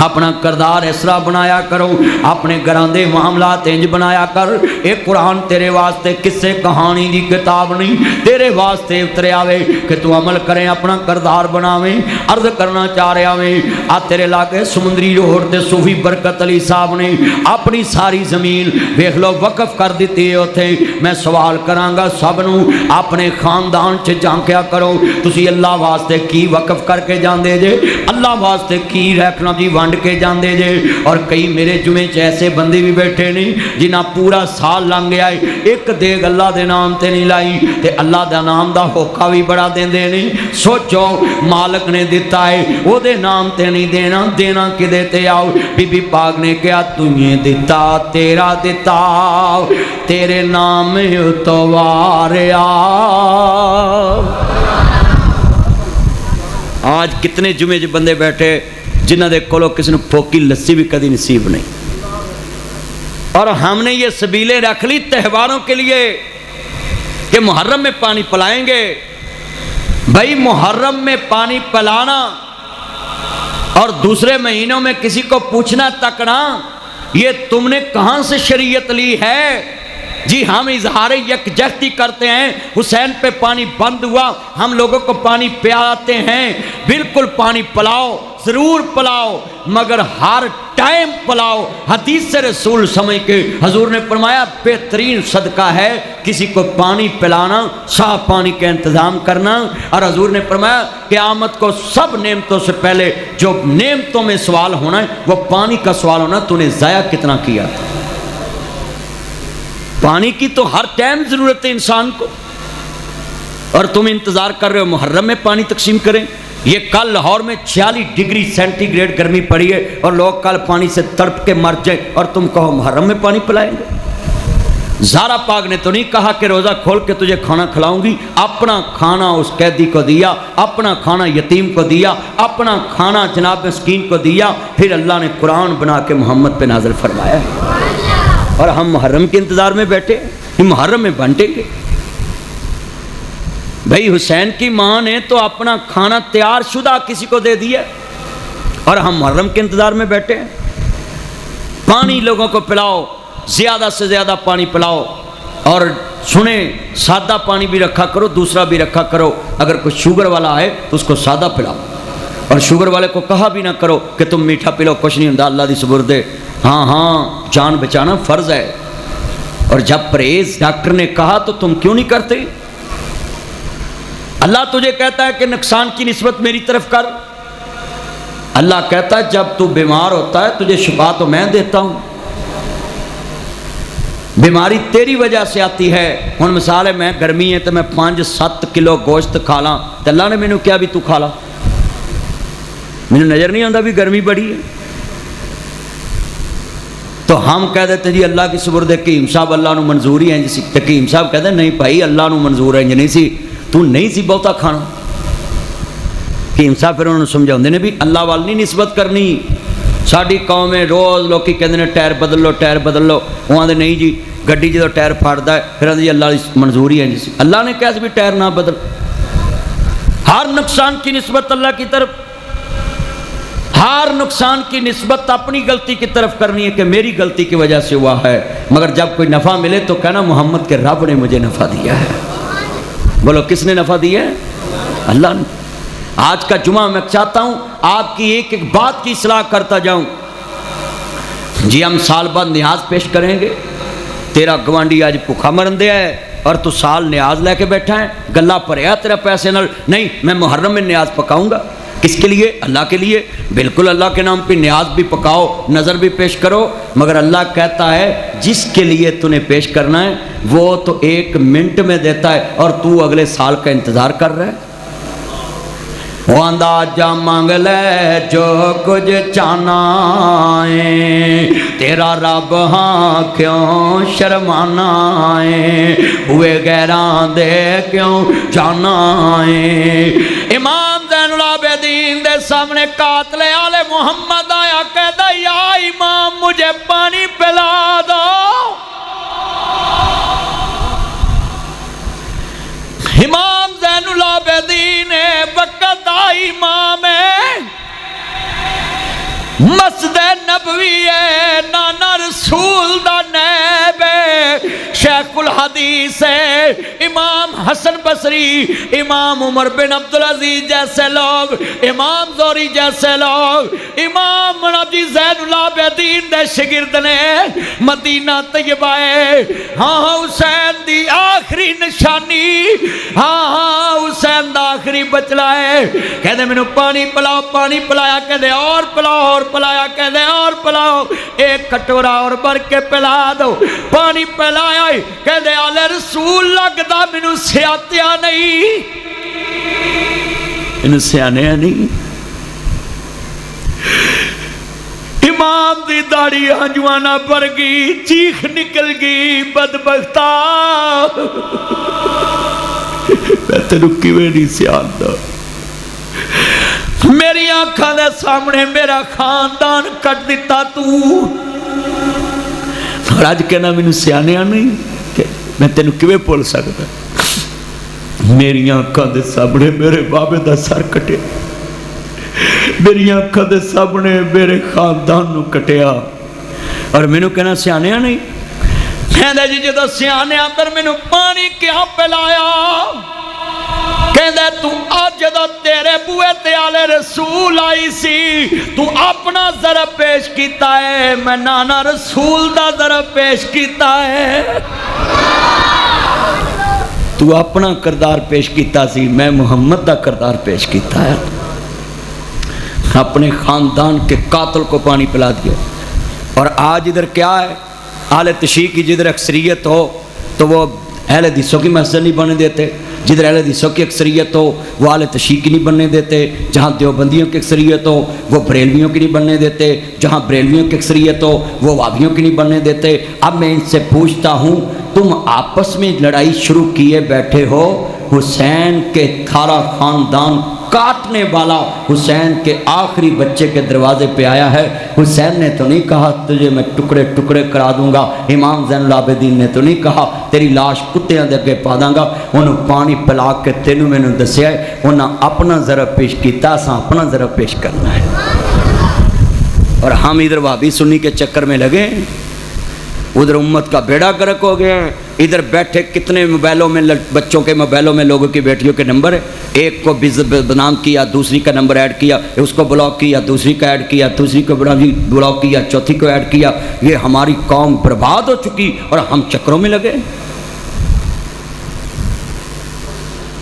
اپنا کردار اس طرح بنایا کرو، اپنے گھراں دے معاملات انج بنایا کر۔ اے قرآن تیرے واسطے کسے کہانی دی کتاب نہیں، تیرے واسطے اترے آوے کہ تو عمل کریں، اپنا کردار بناویں۔ عرض کرنا چاہ رہا میں آ تیرے لاگے سمندری روڈ تے صوفی برکت علی صاحب نے اپنی ساری زمین ویکھ لو وقف کر دیتی ہے اوتھے۔ میں سوال کراں گا سب نو، اپنے خاندان چ جھانکیا کرو، تسی اللہ واسطے کی وقف کر کے جاندے جے، اللہ واسطے کی رکھنا جی ونڈ کے جاندے جے۔ اور کئی میرے جمعے چ ایسے بندے بھی بیٹھے نہیں جنہاں پورا سال لنگ گیا ہے، ایک دیگ اللہ دے نام تے نہیں لائی تے اللہ دا نام دا ہوکا بھی بڑا دیندے نہیں۔ سوچو مالک نے دیتا ہے وہ دے نام تے نہیں دینا، دینا کہ دیتے آؤ۔ بی بی پاک نے کہا تمہیں دیتا تیرا دیتا تیرے نام اتواریا۔ آج کتنے جمعے جو بندے بیٹھے جنہ دے کولو کسی نے پھوکی لسی بھی کدی نصیب نہیں، اور ہم نے یہ سبیلیں رکھ لی تہواروں کے لیے کہ محرم میں پانی پلائیں گے۔ بھائی محرم میں پانی پلانا اور دوسرے مہینوں میں کسی کو پوچھنا تک نہ، یہ تم نے کہاں سے شریعت لی ہے؟ جی ہم اظہار یکجہتی کرتے ہیں، حسین پہ پانی بند ہوا ہم لوگوں کو پانی پلاتے ہیں، بالکل پانی پلاؤ، ضرور پلاؤ، مگر ہر ٹائم پلاؤ۔ حدیث سے رسول سمجھ کے حضور نے فرمایا بہترین صدقہ ہے کسی کو پانی پلانا، صاف پانی کا انتظام کرنا۔ اور حضور نے فرمایا قیامت کو سب نعمتوں سے پہلے جو نعمتوں میں سوال ہونا ہے وہ پانی کا سوال ہونا، تو نے ضائع کتنا کیا تھا۔ پانی کی تو ہر ٹائم ضرورت ہے انسان کو، اور تم انتظار کر رہے ہو محرم میں پانی تقسیم کریں۔ یہ کل لاہور میں 46 ڈگری سینٹی گریڈ گرمی پڑی ہے اور لوگ کل پانی سے تڑپ کے مر جائیں، اور تم کہو محرم میں پانی پلائیں گے۔ زہرا پاک نے تو نہیں کہا کہ روزہ کھول کے تجھے کھانا کھلاؤں گی، اپنا کھانا اس قیدی کو دیا، اپنا کھانا یتیم کو دیا، اپنا کھانا جناب مسکین کو دیا، پھر اللہ نے قرآن بنا کے محمد پہ نازل فرمایا ہے۔ اور ہم محرم کے انتظار میں بیٹھے، محرم میں بانٹیں گے۔ بھائی حسین کی ماں نے تو اپنا کھانا تیار شدہ کسی کو دے دیا، اور ہم محرم کے انتظار میں بیٹھے ہیں۔ پانی لوگوں کو پلاؤ، زیادہ سے زیادہ پانی پلاؤ، اور سنیں سادہ پانی بھی رکھا کرو، دوسرا بھی رکھا کرو۔ اگر کوئی شوگر والا ہے تو اس کو سادہ پلاؤ، اور شوگر والے کو کہا بھی نہ کرو کہ تم میٹھا پی لو، کچھ نہیں ہوتا، اللہ دی سپرد ہے۔ ہاں جان بچانا فرض ہے، اور جب پرہیز ڈاکٹر نے کہا تو تم کیوں نہیں کرتے؟ اللہ تجھے کہتا ہے کہ نقصان کی نسبت میری طرف کر، اللہ کہتا ہے جب تو بیمار ہوتا ہے تجھے شفا تو میں دیتا ہوں، بیماری تیری وجہ سے آتی ہے۔ ہن مثال ہے میں گرمی ہے تو میں 5-7 کلو گوشت کھا لاں تو اللہ نے مینوں کیا بھی تو کھا لا، مینوں نظر نہیں آتا بھی گرمی بڑی ہے، تو ہم کہہ دیتے جی اللہ کی سپرد حکیم صاحب اللہ نو منظور ہی ہے جی، حکیم صاحب کہتے نہیں بھائی اللہ نو منظور ہے نہیں سی، تو نہیں سی بہتا کھانا۔ حکیم صاحب پھر انہوں نے سمجھاؤں نے بھی اللہ وال نہیں نسبت کرنی۔ ساری قوم میں روز لوگ کہتے ہیں ٹائر بدل لو ٹائر بدل لو، وہ آدھے نہیں جی گڈی جدو ٹائر پھاڑتا ہے پھر آدھے جی اللہ کی منظوری ہے جی، اللہ نے کہا بھی ٹائر نہ بدل۔ ہر نقصان کی نسبت اللہ کی طرف، ہر نقصان کی نسبت اپنی غلطی کی طرف کرنی ہے کہ میری غلطی کی وجہ سے ہوا ہے، مگر جب کوئی نفع ملے تو کہنا محمد کے رب نے مجھے نفع دیا ہے۔ بولو کس نے نفع دیا ہے؟ اللہ نے۔ آج کا جمعہ میں چاہتا ہوں آپ کی ایک ایک بات کی اصلاح کرتا جاؤں۔ جی ہم سال بعد نیاز پیش کریں گے، تیرا گوانڈی آج بھوکا مرن دیا ہے اور تو سال نیاز لے کے بیٹھا ہے، گلہ پریا تیرا پیسے نال نہیں، میں محرم میں نیاز پکاؤں گا۔ کس کے لیے؟ اللہ کے لیے۔ بالکل اللہ کے نام پہ نیاز بھی پکاؤ، نظر بھی پیش کرو، مگر اللہ کہتا ہے جس کے لیے تو نے پیش کرنا ہے وہ تو 1 منٹ میں دیتا ہے اور تو اگلے سال کا انتظار کر رہا ہے۔ وہ اندازہ مانگ لے جو کچھ چاہنا ہے، تیرا رب ہاں کیوں شرمانا ہے، ہوئے غیران دے کیوں جانا ہے۔ امام زین العابدین دے سامنے قاتل آل محمد آیا کہتا یا امام مجھے پانی پلا دو۔ امام زین العابدین وقت آئی امام ہے، مسجد نبوی ہے نانا رسول دا نیب ہے شیخ الحدیث ہے امام حسن بصری امام عمر بن عبدالعزیز جیسے لوگ امام زوری جیسے لوگ امام نبی زین العابدین دے شگرد نے مدینہ طیبہ ہے ہاں حسین دی آخری نشانی ہاں حسین دا آخری بچلا ہے کہتے میں نے پانی پلایا کہتے اور پلایا کہتے اور پلاؤ ایک کٹورا اور بھر کے پلا دو پانی پلایا کہتے آلے رسول لگدا مینوں سیاتیا نہیں انہوں سیانے نہیں امام دی داڑھی ہنجوانا پر گئی چیخ نکل گئی بدبختہ میں تینوں کیویں نہیں سیاندا میری آنکھاں دے سامنے میرا خاندان کٹ دیتا تو اور آج کہنا مینوں سیانیا نہیں کہ میں تینوں کیویں بھول سکدا میری آنکھاں دے سامنے میرے بابے دا سر کٹے میری آنکھاں دے سامنے میرے خاندان نو کٹیا اور مینوں کہنا سیانیا نہیں کہندا جی جدوں سیانیا اندر مینوں پانی کیا پلایا کہندے تو آج جدو تیرے بوئے تے آلے رسول آئی سی تو اپنا ضرب پیش کیتا ہے میں نانا رسول دا ضرب پیش کیتا ہے تو اپنا کردار پیش کیتا سی میں محمد دا کردار پیش کیتا ہے اپنے خاندان کے قاتل کو پانی پلا دیا اور آج ادھر کیا ہے اہل تشیع کی جدھر اکثریت ہو تو وہ اہل حدیثوں کی مسجد نہیں بننے دیتے جدھر اہل حدیثوں کی اکثریت ہو وہ اہل تشیع کی نہیں بننے دیتے جہاں دیوبندیوں کی اکثریت ہو وہ بریلویوں کی نہیں بننے دیتے جہاں بریلویوں کی اکثریت ہو وہ وہابیوں کی نہیں بننے دیتے اب میں ان سے پوچھتا ہوں تم آپس میں لڑائی شروع کیے بیٹھے ہو حسین کے سارا خاندان کاٹنے والا حسین کے آخری بچے کے دروازے پہ آیا ہے حسین نے تو نہیں کہا تجھے میں ٹکڑے ٹکڑے کرا دوں گا امام زین العابدین نے تو نہیں کہا تیری لاش کتیاں دے اگے پا داں گا انہوں پانی پلا کے تینوں میں نے دسیا ہے انہوں اپنا ضرب پیش کیتا اساں اپنا ضرب پیش کرنا ہے اور ہم ادھر وہابی سنی کے چکر میں لگے ادھر امت کا بیڑا گرک ہو گیا ہے ادھر بیٹھے کتنے موبائلوں میں بچوں کے موبائلوں میں لوگوں کی بیٹیوں کے نمبر ہے ایک کو بدنام کیا دوسری کا نمبر ایڈ کیا اس کو بلاک کیا دوسری کا ایڈ کیا دوسری کو بلاک کیا چوتھی کو ایڈ کیا یہ ہماری قوم برباد ہو چکی اور ہم چکروں میں لگے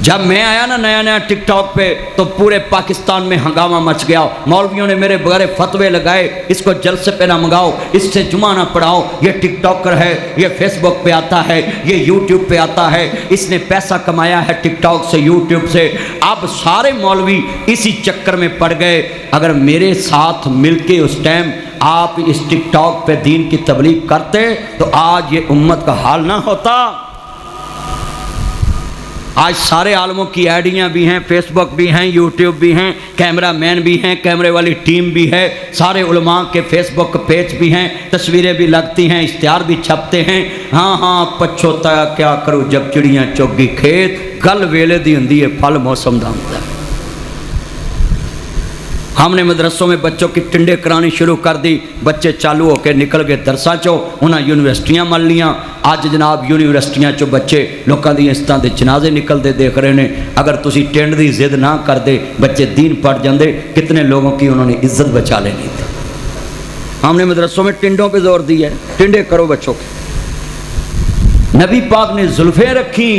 جب میں آیا نا نیا نیا ٹک ٹاک پہ تو پورے پاکستان میں ہنگامہ مچ گیا مولویوں نے میرے بغیر فتوے لگائے اس کو جلسے پہ نہ منگاؤ اس سے جمعہ نہ پڑھاؤ یہ ٹک ٹاکر ہے یہ فیس بک پہ آتا ہے یہ یوٹیوب پہ آتا ہے اس نے پیسہ کمایا ہے ٹک ٹاک سے یوٹیوب سے اب سارے مولوی اسی چکر میں پڑ گئے اگر میرے ساتھ مل کے اس ٹائم آپ اس ٹک ٹاک پہ دین کی تبلیغ کرتے تو آج یہ امت کا حال نہ ہوتا آج سارے عالموں کی آئیڈیاں بھی ہیں فیس بک بھی ہیں یوٹیوب بھی ہیں کیمرہ مین بھی ہیں کیمرے والی ٹیم بھی ہے سارے علماء کے فیس بک پیج بھی ہیں تصویریں بھی لگتی ہیں اشتہار بھی چھپتے ہیں ہاں پچھوتا کیا کرو جب چڑیاں چوگی کھیت گل ویلے دی ہندی ہے پھل موسم دا ہوندا ہے ہم نے مدرسوں میں بچوں کی ٹنڈے کرانی شروع کر دی بچے چالو ہو کے نکل گئے درساں چو انہاں یونیورسٹیاں مل لیاں آج جناب یونیورسٹیاں چو بچے لوکاں دی اس طرح دے جنازے نکل دے دیکھ رہے ہیں اگر تسی ٹینڈ دی ضد نہ کر دے بچے دین پڑھ جاندے کتنے لوگوں کی انہوں نے عزت بچا لینی تھی ہم نے مدرسوں میں ٹنڈوں پہ زور دی ہے ٹنڈے کرو بچوں کے نبی پاک نے زلفیں رکھی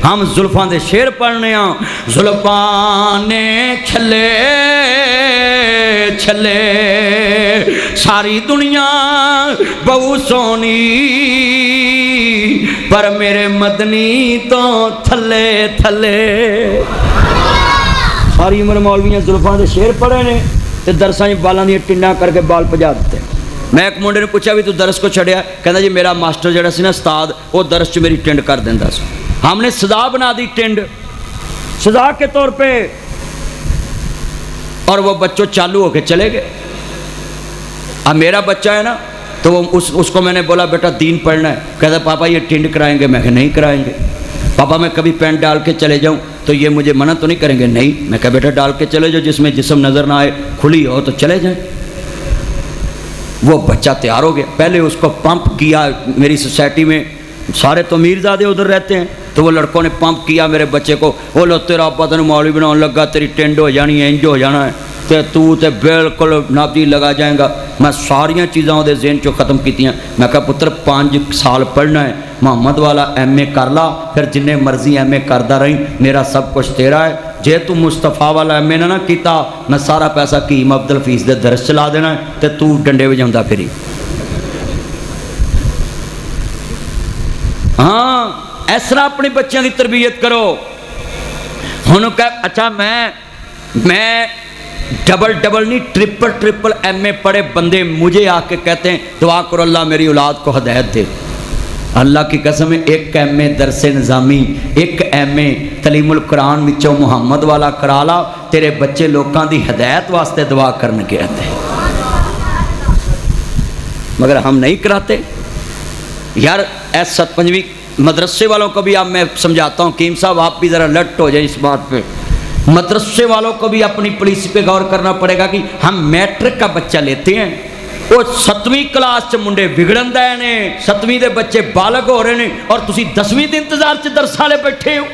ہم زلفاں دے شعر پڑھنے ہاں زلفاں نے چھلے چھلے ساری دنیا بہو سونی پر میرے مدنی تو تھلے تھلے ساری عمر مولویاں زلفاں دے شعر پڑھے نے تے درساں بالاں دی ٹنڈاں کر کے بال پجا دیتے میں ایک منڈے نے پوچھا بھی تو درس کو چھڑیا کہنا جی میرا ماسٹر جڑا سی نا استاد وہ درس چ میری ٹنڈ کر دیندا سی ہم نے سزا بنا دی ٹنڈ سزا کے طور پہ اور وہ بچوں چالو ہو کے چلے گئے اب میرا بچہ ہے نا تو اس کو میں نے بولا بیٹا دین پڑھنا ہے کہتا پاپا یہ ٹنڈ کرائیں گے میں کہ نہیں کرائیں گے پاپا میں کبھی پینٹ ڈال کے چلے جاؤں تو یہ مجھے منع تو نہیں کریں گے نہیں میں کہا بیٹا ڈال کے چلے جاؤ جس میں جسم نظر نہ آئے کھلی ہو تو چلے جائیں وہ بچہ تیار ہو گیا. پہلے اس کو پمپ کیا. میری سوسائٹی میں سارے تو میرزادے ادھر رہتے ہیں, تو وہ لڑکوں نے پمپ کیا میرے بچے کو, وہ لو تیرا ابا تینوں مولوی بناؤ لگا, تیری ٹینڈ ہو جانی ہے, انج ہو جانا ہے, تو بالکل نابی لگا جائے گا. میں ساریاں چیزاں وہ ذہن چو ختم کیتیاں. میں کہا پتر 5 سال پڑھنا ہے, محمد والا ایم اے کر لا, پھر جن مرضی ایم اے کردا رہی, میرا سب کچھ تیرا ہے. جے تو مصطفیٰ والا ایم اے نہ کیتا, میں سارا پیسہ کیم عبد الفیض دے درس چلا دینا ہے, تے تو ڈنڈے وجاوندا پھری. ہاں اس طرح اپنے بچوں کی تربیت کرو. ہن کہ اچھا میں ڈبل نہیں ٹرپل ایم اے پڑھے بندے مجھے آ کے کہتے ہیں دعا کرو اللہ میری اولاد کو ہدایت دے. اللہ کی قسم ہے, ایک ایم اے درس نظامی, ایک ایم اے تعلیم القرآن وچوں محمد والا کرا لا, تیرے بچے لوکاں دی ہدایت واسطے دعا کرنے کے آتے ہیں. مگر ہم نہیں کراتے یار. ایس 7 مدرسے والوں کو بھی اب میں سمجھاتا ہوں, کیم صاحب آپ بھی ذرا لٹ ہو جائیں اس بات پہ. مدرسے والوں کو بھی اپنی پالیسی پہ غور کرنا پڑے گا کہ ہم میٹرک کا بچہ لیتے ہیں, وہ 7ویں کلاس چ منڈے بگڑن دے نے, 7ویں دے بچے بالغ ہو رہے ہیں, اور تسی 10ویں دے انتظار چ درس والے بیٹھے ہو.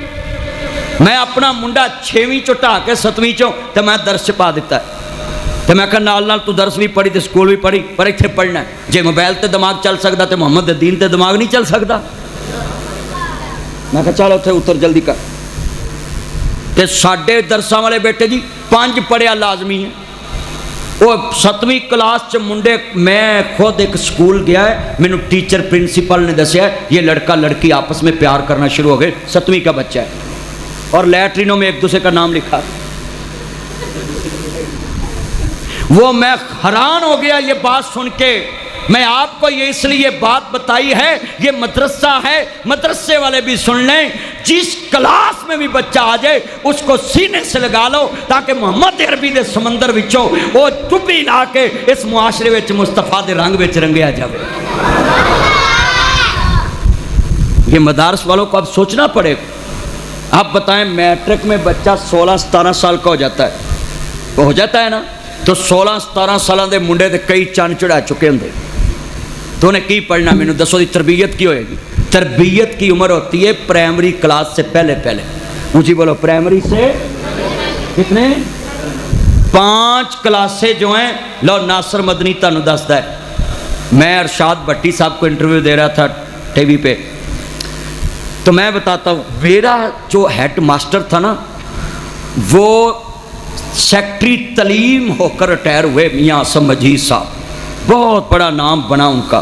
میں اپنا منڈا 6ویں چ ٹا کے 7ویں چوں تے میں درس چ پا دیتا ہے. تو میں کہا نال تو درس بھی پڑھی تے سکول بھی پڑھی, پر اتنے پڑھنا ہے. جے موبائل تے دماغ چل سکتا تے محمد دے دین تے دماغ نہیں چل سکتا. میں کہا چل اتنے اتر جلدی کر. تے ساڈے درساں والے بیٹے جی 5 پڑھیا لازمی ہے. وہ 7ویں کلاس چ منڈے, میں خود ایک سکول گیا ہے, مینوں ٹیچر پرنسپل نے دسیا ہے یہ لڑکا لڑکی آپس میں پیار کرنا شروع ہو گئے. 7ویں کا بچہ ہے, اور لیٹرینوں میں ایک دوسرے کا نام لکھا. وہ میں حیران ہو گیا یہ بات سن کے. میں آپ کو یہ اس لیے بات بتائی ہے, یہ مدرسہ ہے, مدرسے والے بھی سن لیں. جس کلاس میں بھی بچہ آ جائے اس کو سینے سے لگا لو, تاکہ محمد عربی دے سمندر وچوں وہ ڈبی لا کے اس معاشرے وچ مصطفیٰ دے رنگ وچ رنگیا جائے. یہ مدارس والوں کو اب سوچنا پڑے. آپ بتائیں میٹرک میں بچہ 16-17 سال کا ہو جاتا ہے, وہ ہو جاتا ہے نا, تو 16-17 سالوں دے منڈے دے کئی چند چڑھا چکے ہوں. تو انہیں کی پڑھنا, مینوں دسو دی تربیت کی ہوئے گی. تربیت کی عمر ہوتی ہے پرائمری کلاس سے پہلے. اونچی بولو, پرائمری سے کتنے 5 کلاسیں جو ہیں. لو ناصر مدنی تانوں دسدا ہے, میں ارشاد بھٹی صاحب کو انٹرویو دے رہا تھا ٹی وی پہ, تو میں بتاتا ہوں میرا جو ہیڈ ماسٹر تھا نا, وہ سیکٹری تعلیم ہو کر ریٹائر ہوئے, میاں عاصم مجید صاحب, بہت بڑا نام بنا ان کا.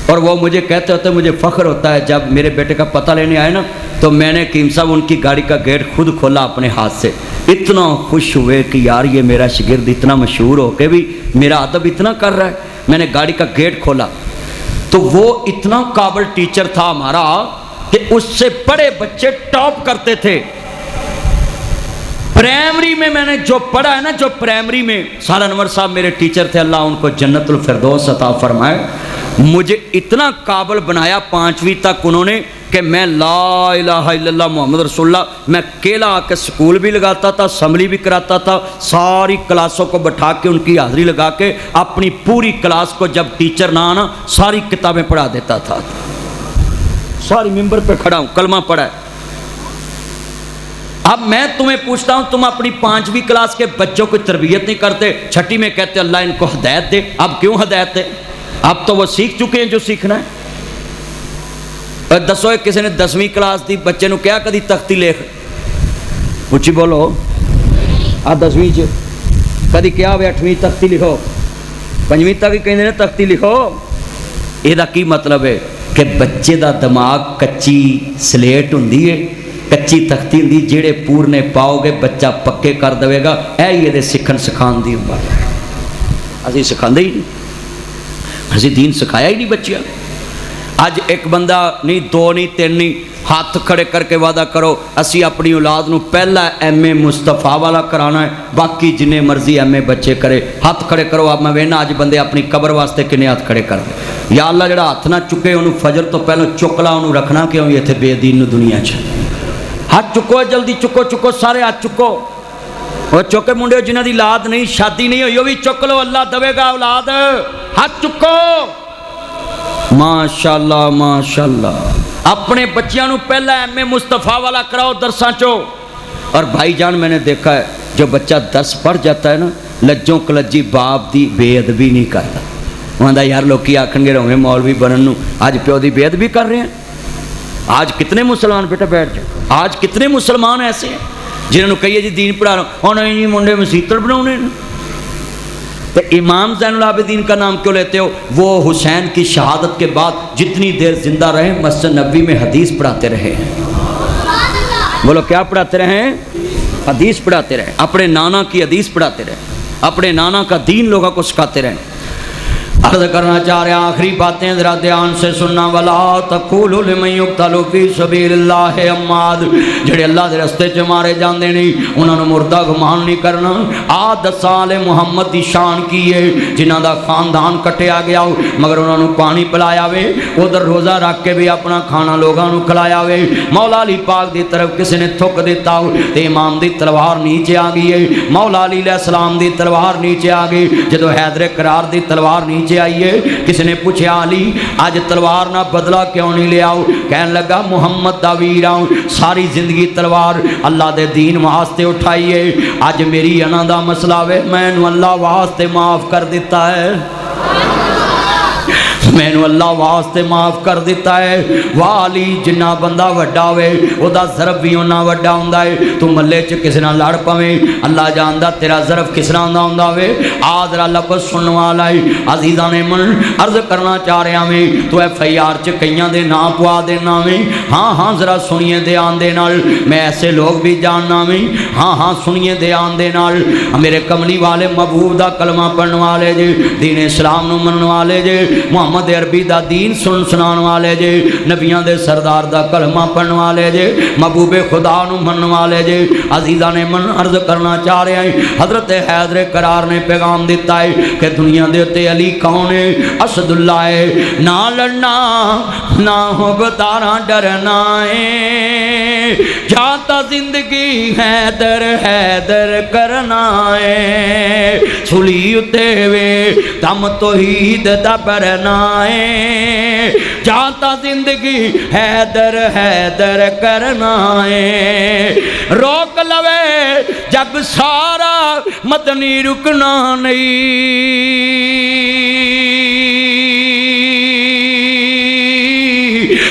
اور وہ مجھے کہتے ہوتے مجھے فخر ہوتا ہے, جب میرے بیٹے کا پتہ لینے آئے نا, تو میں نے کیم صاحب ان کی گاڑی کا گیٹ خود کھولا اپنے ہاتھ سے. اتنا خوش ہوئے کہ یار یہ میرا شاگرد اتنا مشہور ہو کے بھی میرا ادب اتنا کر رہا ہے. میں نے گاڑی کا گیٹ کھولا تو وہ اتنا قابل ٹیچر تھا ہمارا کہ اس سے بڑے بچے ٹاپ کرتے تھے. پرائمری میں نے جو پڑھا ہے نا, جو پرائمری میں سال انور صاحب میرے ٹیچر تھے, اللہ ان کو جنت الفردوس عطا فرمائے, مجھے اتنا قابل بنایا 5ویں تک انہوں نے کہ میں لا الہ الا اللہ محمد رسول اللہ, میں اکیلا آ کے سکول بھی لگاتا تھا, اسمبلی بھی کراتا تھا, ساری کلاسوں کو بٹھا کے ان کی حاضری لگا کے اپنی پوری کلاس کو جب ٹیچر نہ آنا ساری کتابیں پڑھا دیتا تھا. ساری ممبر پہ کھڑا ہوں, کلمہ پڑھا ہے. اب میں تمہیں پوچھتا ہوں, تم اپنی 5ویں کلاس کے بچوں کو تربیت نہیں کرتے, 6ٹھی میں کہتے اللہ ان کو ہدایت دے. اب کیوں ہدایت دے؟ اب تو وہ سیکھ چکے ہیں جو سیکھنا ہے. دسو کسی نے 10ویں کلاس دی بچے نو کیا کدی تختی لکھ, اچھی بولو, 10ویں چ کدی کیا 8ویں تختی لکھو, 5ویں تک ہی کہندے نے تختی لکھو. یہ کی مطلب ہے کہ بچے دا دماغ کچی سلیٹ ہوندی ہے, کچی تختی ہوندی, جیڑے پورنے پاؤ گے بچہ پکے کر دے گا. یہ سکھن سکھان دی عمر ہے. اسی سکھاندے ہی نہیں, اسی دین سکھایا ہی نہیں بچیاں. اج ایک بندہ نہیں, 2 نہیں, 3 نہیں, ہاتھ کھڑے کر کے وعدہ کرو اسی اپنی اولاد نو پہلا ایم اے مصطفیٰ والا کرانا ہے, باقی جنہیں مرضی ایم اے بچے کرے. ہاتھ کھڑے کرو. اب میں وینا اج بندے اپنی قبر واسطے کنے ہاتھ کھڑے کر دے. یا اللہ جڑا ہاتھ نہ چکے انہوں فجر تو پہلو چک لا, انہوں رکھنا کیوں یہ تھے بے دین دنیا چ. ہاتھ چکو, جلدی چکو, سارے ہاتھ چکو. وہ چوکے منڈے جنہوں کی اولاد نہیں شادی نہیں ہوئی وہ بھی چک لو اللہ دے گا اولاد ہاتھ چکو ماشاءاللہ ماشاءاللہ اپنے بچیاں نو پہلا ایم اے مصطفیٰ والا کراؤ درساں چو اور بھائی جان میں نے دیکھا ہے جو بچہ درس پڑھ جاتا ہے نا لجوں کلجی باپ دی بے ادبی نہیں کرتا وہاں یار لوکی آکھن گے رویں مولوی بنن نو آج پیو دی بے ادبی کر رہے ہیں آج کتنے مسلمان بیٹا بیٹھ جائے آج کتنے مسلمان ایسے ہیں جنہوں نے کہیے جی دین پڑھا رہا ہوں اور نہیں منڈے مسیتر بناؤنے تو امام زین العابدین کا نام کیوں لیتے ہو وہ حسین کی شہادت کے بعد جتنی دیر زندہ رہے مسجد نبوی میں حدیث پڑھاتے رہے بولو کیا پڑھاتے رہے حدیث پڑھاتے رہے اپنے نانا کی حدیث پڑھاتے رہے اپنے نانا کا دین لوگوں کو سکھاتے رہے عرض کرنا چاہ رہے ہیں آخری باتیں ذرا دھیان سے سننا ولا تقولوا لمن يقتل في سبيل الله اموات جڑے اللہ دے رستے چ مارے جاندے نہیں انہاں نوں مردہ گمان نہیں کرنا آ سال محمد دی شان کی ہے جنہاں دا خاندان کٹیا گیا مگر انہاں نوں پانی پلایا وے ادھر روزہ رکھ کے بھی اپنا کھانا لوگاں نوں کھلایا وے مولا علی پاک دی طرف کسی نے تھک دیتا تے امام دی تلوار نیچے آ گئی ہے مولا علی علیہ السلام دی تلوار نیچے آ گئی جدو حیدر کرار دی تلوار نیچے آئیے کسی نے پوچھا علی آج تلوار نہ بدلا کیوں نہیں لے آؤ کہنے لگا محمد دا ویر آؤں ساری زندگی تلوار اللہ دے دین واسطے اٹھائیے آج میری انا دا مسئلہ وے میں نو اللہ واسطے معاف کر دیتا ہے میں نو اللہ واسطے معاف کر دیتا ہے والی جنہ بندہ وڈا ہوئے او دا ظرف بھی ہونا وڈا ہوندہ ہے تو ملے چ کسی نہ لڑ پویں اللہ جاندہ تیرا ظرف کس نہ ہوندہ ہوئے آدھرا لفظ سننے والا ہے عزیزہ نے من عرض کرنا چاہ رہے ہمیں تو ایف آئی آر چ کئیاں دے نا پوا دینا میں ہاں ذرا سنیے دے آن دے نال میں ایسے لوگ بھی جاننا میں ہاں سنیے دے آن دے نال میرے کملی والے محبوب دا کلمہ پڑھنے والے جے دین اسلام نو مننے والے جے محمد عربی دا دین سنان والے جے نبیاں دے سردار دا کلمہ پڑھن والے جے محبوب خدا نو من والے جے عزیزہ نے من عرض کرنا چاہ رہے ہیں حضرت حیدر کرار نے پیغام دیتا ہے کہ دنیا دیتے علی کون ہے اسد اللہ ہے نہ لڑنا نہ ہو گدارا ڈرنا ہے جاتا زندگی حیدر کرنا ہے سلی اتے وے دم توحید دا برنا جاتا زندگی حیدر کرنا ہے روک لوے جگ سارا مدنی رکنا نہیں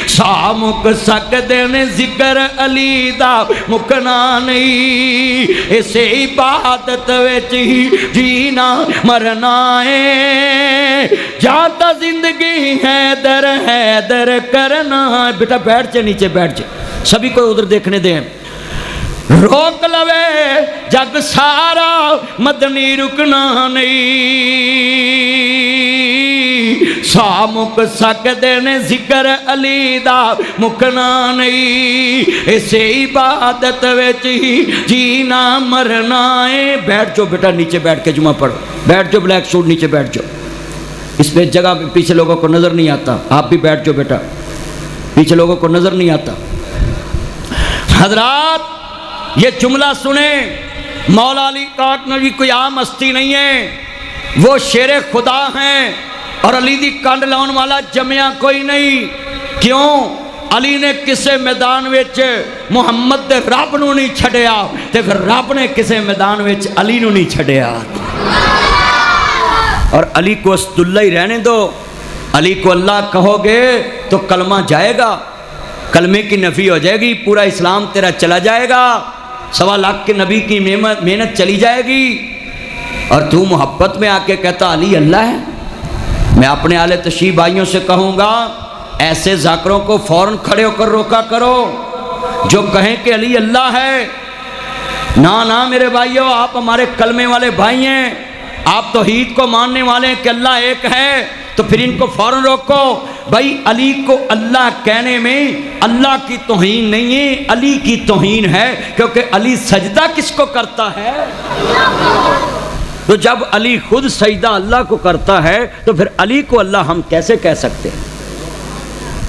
سا مک سکدے نے ذکر علی دا مکنا نہیں اسے عبادت وچ ہی جینا مرنا ہے جاتا زندگی حیدر کرنا ہے بیٹا بیٹھ جائے نیچے بیٹھ جائے سبھی کو ادھر دیکھنے دیں روک لوے جگ سارا مدنی رکنا نہیں سا مک سکدے نے ذکر علی دا مکنا نہیں اسے عبادت وچ ہی جینا مرنا ہے بیٹھ جاؤ بیٹا نیچے بیٹھ کے جمعہ پڑھو بیٹھ جاؤ بلیک سوٹ نیچے بیٹھ جاؤ اس پہ جگہ پیچھے لوگوں کو نظر نہیں آتا آپ بھی بیٹھ جاؤ بیٹا پیچھے لوگوں کو نظر نہیں آتا حضرات یہ جملہ سنیں مولا علی پاک نبی کوئی عام ہستی نہیں ہے وہ شیر خدا ہیں اور علی دی کنڈ لاؤن والا جمعہ کوئی نہیں کیوں علی نے کسے میدان وچ محمد دے رب نو نہیں چھڑیا تے پھر رب نے کسے میدان وچ علی نو نہیں چھڑیا اور علی کو اسد اللہ ہی رہنے دو علی کو اللہ کہو گے تو کلمہ جائے گا کلمے کی نفی ہو جائے گی پورا اسلام تیرا چلا جائے گا 1.25 لاکھ کے نبی کی محنت چلی جائے گی اور تو محبت میں آ کے کہتا علی اللہ ہے میں اپنے اہل تشریف بھائیوں سے کہوں گا ایسے ذاکروں کو فوراً کھڑے ہو کر روکا کرو جو کہیں کہ علی اللہ ہے نہ میرے بھائیوں آپ ہمارے کلمے والے بھائی ہیں آپ توحید کو ماننے والے ہیں کہ اللہ ایک ہے تو پھر ان کو فوراً روکو بھائی علی کو اللہ کہنے میں اللہ کی توہین نہیں ہے علی کی توہین ہے کیونکہ علی سجدہ کس کو کرتا ہے تو جب علی خود سجدہ اللہ کو کرتا ہے تو پھر علی کو اللہ ہم کیسے کہہ سکتے ہیں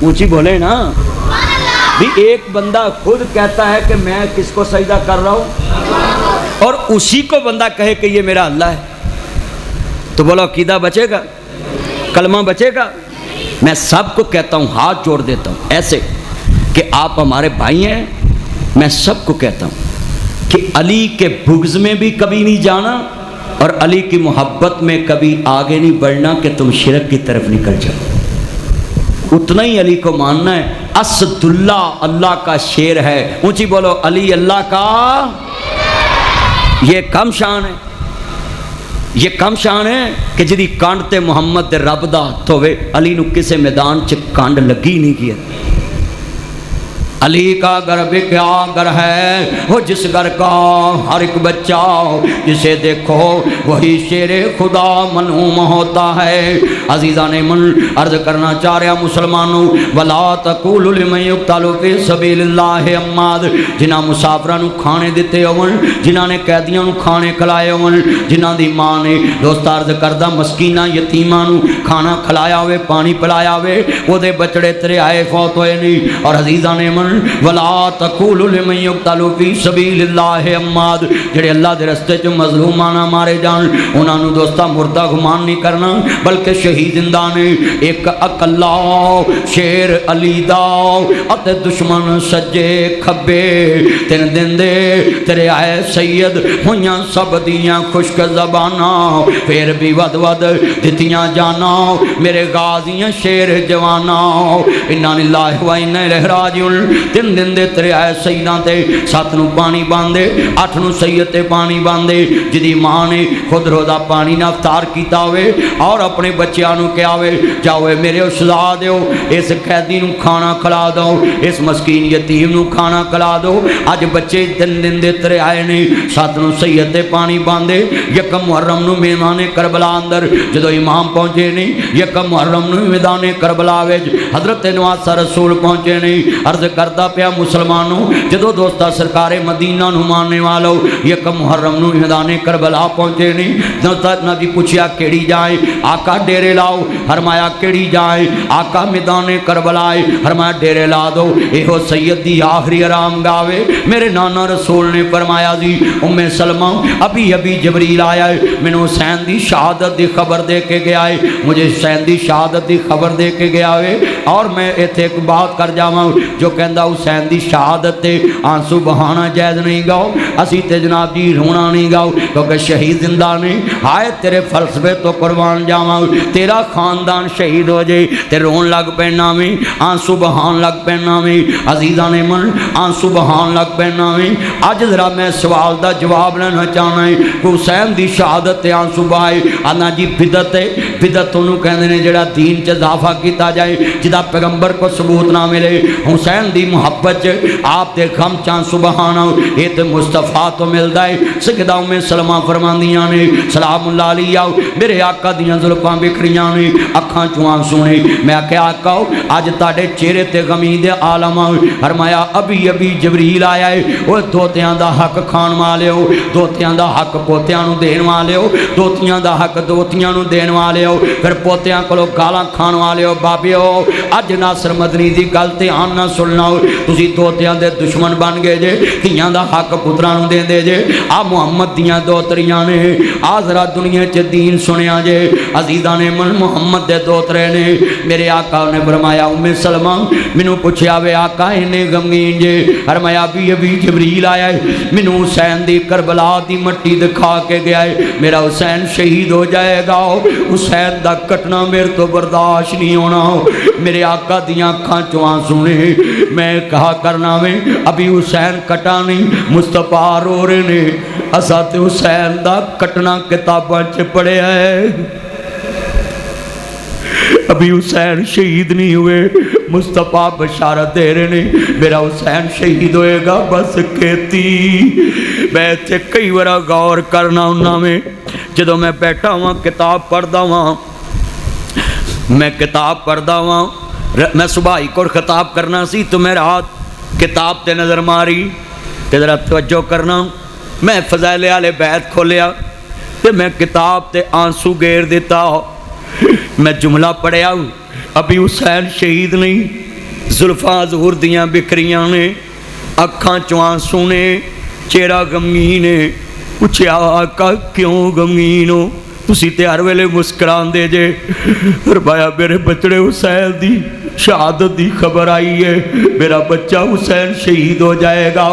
اونچی بولے نا بھی ایک بندہ خود کہتا ہے کہ میں کس کو سجدہ کر رہا ہوں اور اسی کو بندہ کہے کہ یہ میرا اللہ ہے، تو بولو عقیدہ بچے گا؟ کلمہ بچے گا؟ میں سب کو کہتا ہوں، ہاتھ جوڑ دیتا ہوں ایسے کہ آپ ہمارے بھائی ہیں، میں سب کو کہتا ہوں کہ علی کے بغض میں بھی کبھی نہیں جانا اور علی کی محبت میں کبھی آگے نہیں بڑھنا کہ تم شرک کی طرف نکل جاؤ، اتنا ہی علی کو ماننا ہے۔ اسد اللہ، اللہ کا شیر ہے، اونچی بولو علی اللہ کا، یہ کم شان ہے، یہ کم شان ہے کہ جدی کانڈ تے محمد دے رب دا ہوئے، علی نو کسے میدان چ کانڈ لگی نہیں کیا۔ علی کا گھر بھی کیا گھر ہے، وہ جس گھر کا ہر ایک بچہ جسے دیکھو وہی شیر خدا منعوم ہوتا ہے۔ عزیزان من عرض کرنا چاہ رہا مسلمانوں، وَلَا تَقُولُوا لِمَن يُقْتَلُ فِي سَبِيلِ اللَّهِ اموات، جنہاں مسافراں نو کھانے دیتے ہون، جنہاں نے قیدیاں نو کھانے کھلائے ہون، جنہاں دی ماں نے دوست عرض کردہ مسکیناں یتیماں نو کھانا کھلایا ہوئے، پانی پلایا ہوئے، وہ دے بچڑے تیرے آئے فوت ہوئے نہیں۔ اور عزیزان من وَلَا تَقُولُوا لِمَن يُقْتَلُ فِي سَبِيلِ اللَّهِ اموات، جڑے اللہ دے رستے چ مظلومانہ مارے جان، انہاں نو دوستا مردہ گمان نہیں کرنا بلکہ شہید زندہ نے۔ ایک اکلا شیر علی دا اتے دشمن سجے کھبے، تین دن دے تیرے آئے سید ہویاں سب دیاں خشک زباناں، پھر بھی ود ود دتیاں جانا میرے غازیاں شیر جواناں۔ انا للہ و انا الیہ راجعون، تین دن دے تیرے آئے سیداں تے، 7 نو پانی باندے، 8 نو سید تے پانی باندے، جدی ماں نے خود روزہ پانی نہ افطار کیتا ہوئے اور اپنے بچیاں نو کیا ہوئے، جاؤے میرے شہزادے ہو، اس قیدی نو کھانا کھلا دو، اس مسکین یتیم نو کھانا کھلا دو۔ اج بچے تین دن دے تیرے آئے نے، 7 نو سید تے پانی باندے، یکم محرم نو میدان کربلا اندر جدو امام پہنچے نہیں، یکم محرم نو میدان کربلا وچ حضرت نواسہ رسول پہنچے نہیں۔ عرض کردہ پیا مسلمانوں، جدو دوستا سرکار مدینہ نو ماننے والو یکم محرم نو میدان کربلا پہنچے نہیں، نبی پوچھیا کیڑی جائیں، آقا ڈیرے لاؤ، فرمایا کیڑی جائیں، آقا میدان کربلا، فرمایا ڈیرے لا دو، ایہو سید دی آخری آرام گاوے۔ میرے نانا رسول نے فرمایا جی ام سلمہ ابھی ابھی جبریل آیا ہے، میں نے حسین دی شہادت دی خبر دے کے گیا ہے، مجھے حسین دی شہادت دی خبر دے کے گیا ہے، اور میں ایتھے ایک بات کر جاواں، جو کہندا حسین دی شہادت تے آنسو بہانا جائز نہیں گاؤ، اسی تے جناب جی رونا نہیں گاؤ، کیونکہ شہید زندہ نہیں، ہائے تیرے فلسفے تو قربان جاواں، تیرا خاندان شہید ہو جائے تے رون لگ پینا میں، آنسو بہان لگ پینا میں۔ عزیزان من آنسو بہان لگ پینا میں۔ اج ذرا میں سوال دا جواب لینا چاہنا ہے، حسین دی شہادت تے آنسو بہائے، آنا جی بدعت ہے، بدعت انہوں کہندے نے جڑا دین چ اضافہ کیتا جائے، جدا پیغمبر کو ثبوت نہ ملے، حسین دی محبت چ آپ دے غم چاں سبحانہ، یہ تے مصطفیٰ تو ملدا ہے۔ سیدہ ام سلمہ فرماندیاں نے سلام اللہ علیہ، میرے آقا دیاں زلفاں بکھریاں نے، اکھاں چوں آنسو نے، میں کہ آقا اج تاڈے چہرے تے غمی دے عالم، فرمایا ابھی ابھی جبریل آیا ہے، او دوتیاں دا حق کھان والےو، دوتیاں دا حق پوتیاں نو دین والےو، دوتیاں دا حق دوتیاں نو دین والےو، پھر پوتیاں کولو گالاں کھان والےو، بابیو اج ناصر مدنی دی گل تے آن نہ سننا، تسی دوتیاں دے دشمن بن گئے جے، تیاں دا حق پتراں نو دین دے جے، آ محمد دیاں دوتریاں نے، آ ذرا دنیا چ دین سنیا جے، عزیزاں نے من محمد دے دوترے نے۔ میرے آقا نے فرمایا ام سلمہ مینوں پوچھیا وے آقا اینے غمگین جے، فرمایا ابھی ابھی جبریل آیا ہے، مینوں حسین دی کربلا دی مٹی دکھا کے گیا ہے، میرا حسین شہید ہو جائے گا، حسین دا کٹنا میرے تو برداشت نہیں ہونا۔ میرے آقا دیاں اکھاں چوں آنسو نے، میں کہا کرنا میں ابھی حسین کٹا نہیں، مصطفیٰ رو رہے نے، اساں تے حسین دا کٹنا کتاباں چ پڑھیا ہے، ابھی حسین شہید نہیں ہوئے، مصطفیٰ بشارت دے رہے نے میرا حسین شہید ہوئے گا بس کہتی۔ میں تے کئی بار غور کرنا انہاں میں، جدو میں بیٹھا ہوں کتاب پڑھدا ہوں، میں کتاب پڑھدا ہوں، میں صبح ہی کو خطاب کرنا سی تو میں رات کتاب تے نظر ماری تے ذرا توجہ کرنا، میں فضائل اہل بیت کھولیا تے میں کتاب تے آنسو گیر دیتا، میں جملہ پڑھیا ہوں ابھی حسین شہید نہیں، زلفاں ظہور دیاں بکھریاں نے، اکھاں چوں آنسو نے، چہرہ غمگین نے، پوچھا آقا کیوں غمگین ہو؟ تسی تے ہر ویلے مسکران دے جے۔ فرمایا میرے بچڑے حسین دی شہادت دی خبر آئی ہے، میرا بچہ حسین شہید ہو جائے گا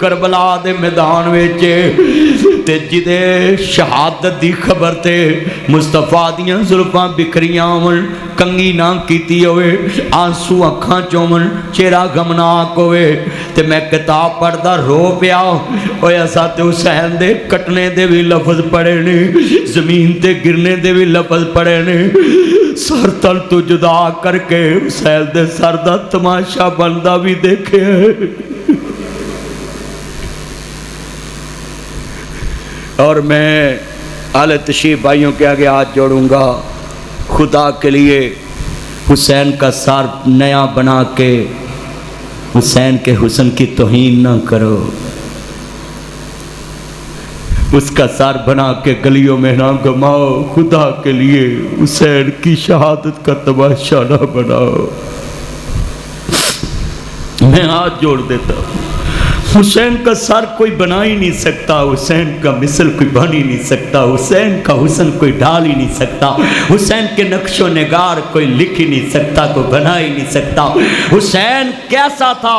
کربلا دے میدان وچ، تے جدے شہادت دی خبر تے مصطفیٰ دیاں زلفاں بکھریاں ہون، کنگھی نہ کیتی ہوئے، آنسو اکھاں چومن، چہرہ غمناک ہوئے، تے میں کتاب پڑھدا رو پیا اوے اساں تے حسین دے کٹنے دے بھی لفظ پڑھے نے، زمین تے گرنے دے بھی لفظ پڑھے نے، سر تل تو جدا کر کے حسین دے سر دا تماشا بندا بھی دیکھے۔ اور میں اہل تشریف بھائیوں کے آگے ہاتھ جوڑوں گا، خدا کے لیے حسین کا سر نیا بنا کے حسین کے حسن کی توہین نہ کرو، اس کا سر بنا کے گلیوں میں نہ گھماؤ، خدا کے لیے حسین کی شہادت کا تماشا نہ بناؤ۔ میں ہاتھ جوڑ دیتا ہوں، حسین کا سر کوئی بنا ہی نہیں سکتا، حسین کا مثل کوئی بن ہی نہیں سکتا، حسین کا حسن کوئی ڈال ہی نہیں سکتا، حسین کے نقش و نگار کوئی لکھ ہی نہیں سکتا، کوئی بنا ہی نہیں سکتا۔ حسین کیسا تھا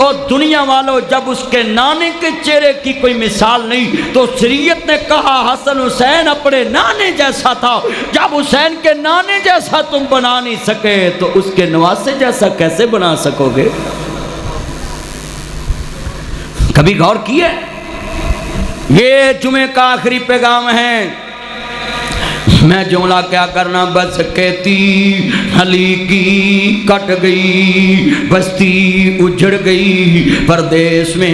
اور دنیا والوں، جب اس کے نانے کے چہرے کی کوئی مثال نہیں تو شریعت نے کہا حسن حسین اپنے نانے جیسا تھا۔ جب حسین کے نانے جیسا تم بنا نہیں سکے تو اس کے نواسے جیسا کیسے بنا سکو گے؟ کبھی غور کیے؟ یہ جمعے کا آخری پیغام ہے، میں جملہ کیا کرنا، بس کہتی علی کی کٹ گئی بستی اجڑ گئی، پردیس میں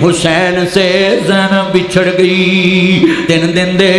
حسین سے زینب بچھڑ گئی، دن دن دے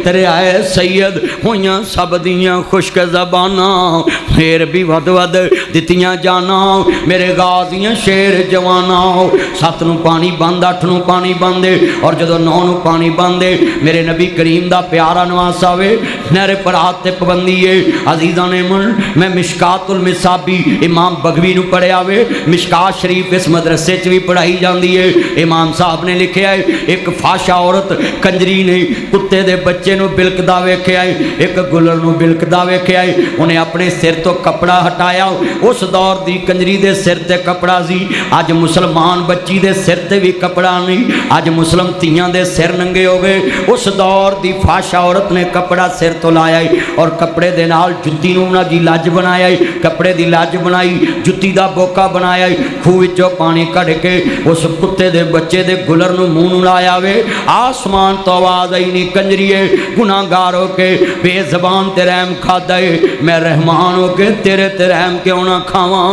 تیرے آئے سید ہویاں سب دیاں خشک زباناں، پھر بھی ود ود دتیاں جانا میرے غازیاں شیر جواناں، 7 نو پانی بند 8 نو پانی باندے اور جدو 9 نو پانی باندے میرے نبی کریم دا پیارا نواسا وے نہر فرات تے پابندی ہے۔ عزیزان من، میں مشکات المصابی امام بغوی نو پڑھیا وے، مشکات شریف اس مدرسے چ بھی پڑھائی جاندی ہے۔ امام صاحب نے لکھیا ہے ایک فاشا عورت کنجری نے کتے دے بچے نو بلکدا ویکھیا ہے، ایک گلر نو بلکدا ویکھیا ہے، انہیں اپنے سر تو کپڑا ہٹایا، اس دور دی کنجری دے سر تے کپڑا سی، اج مسلمان بچی دے سر تے بھی کپڑا نہیں، اج مسلم تیاں دے سر ننگے ہو گئے، اس دور دی فاشا عورت نے کپڑا سر تو لایا ہے اور کپڑے دے نال جتی نو نا جی لاج بنایا ہے، کپڑے دی لاج بنائی، جتی دا بوکا بنایا ہے، خوہ وچوں پانی کڈ کے اس کتے دے بچے دے گلر نو منہ نو لایا وے، آسمان تو آواز آئی نہیں کنجریے گناہگار ہو کے بے زبان تے رحم کھادا ہے، میں رحمان ہو کے تیرے تے رحم کیوں نہ کھاواں۔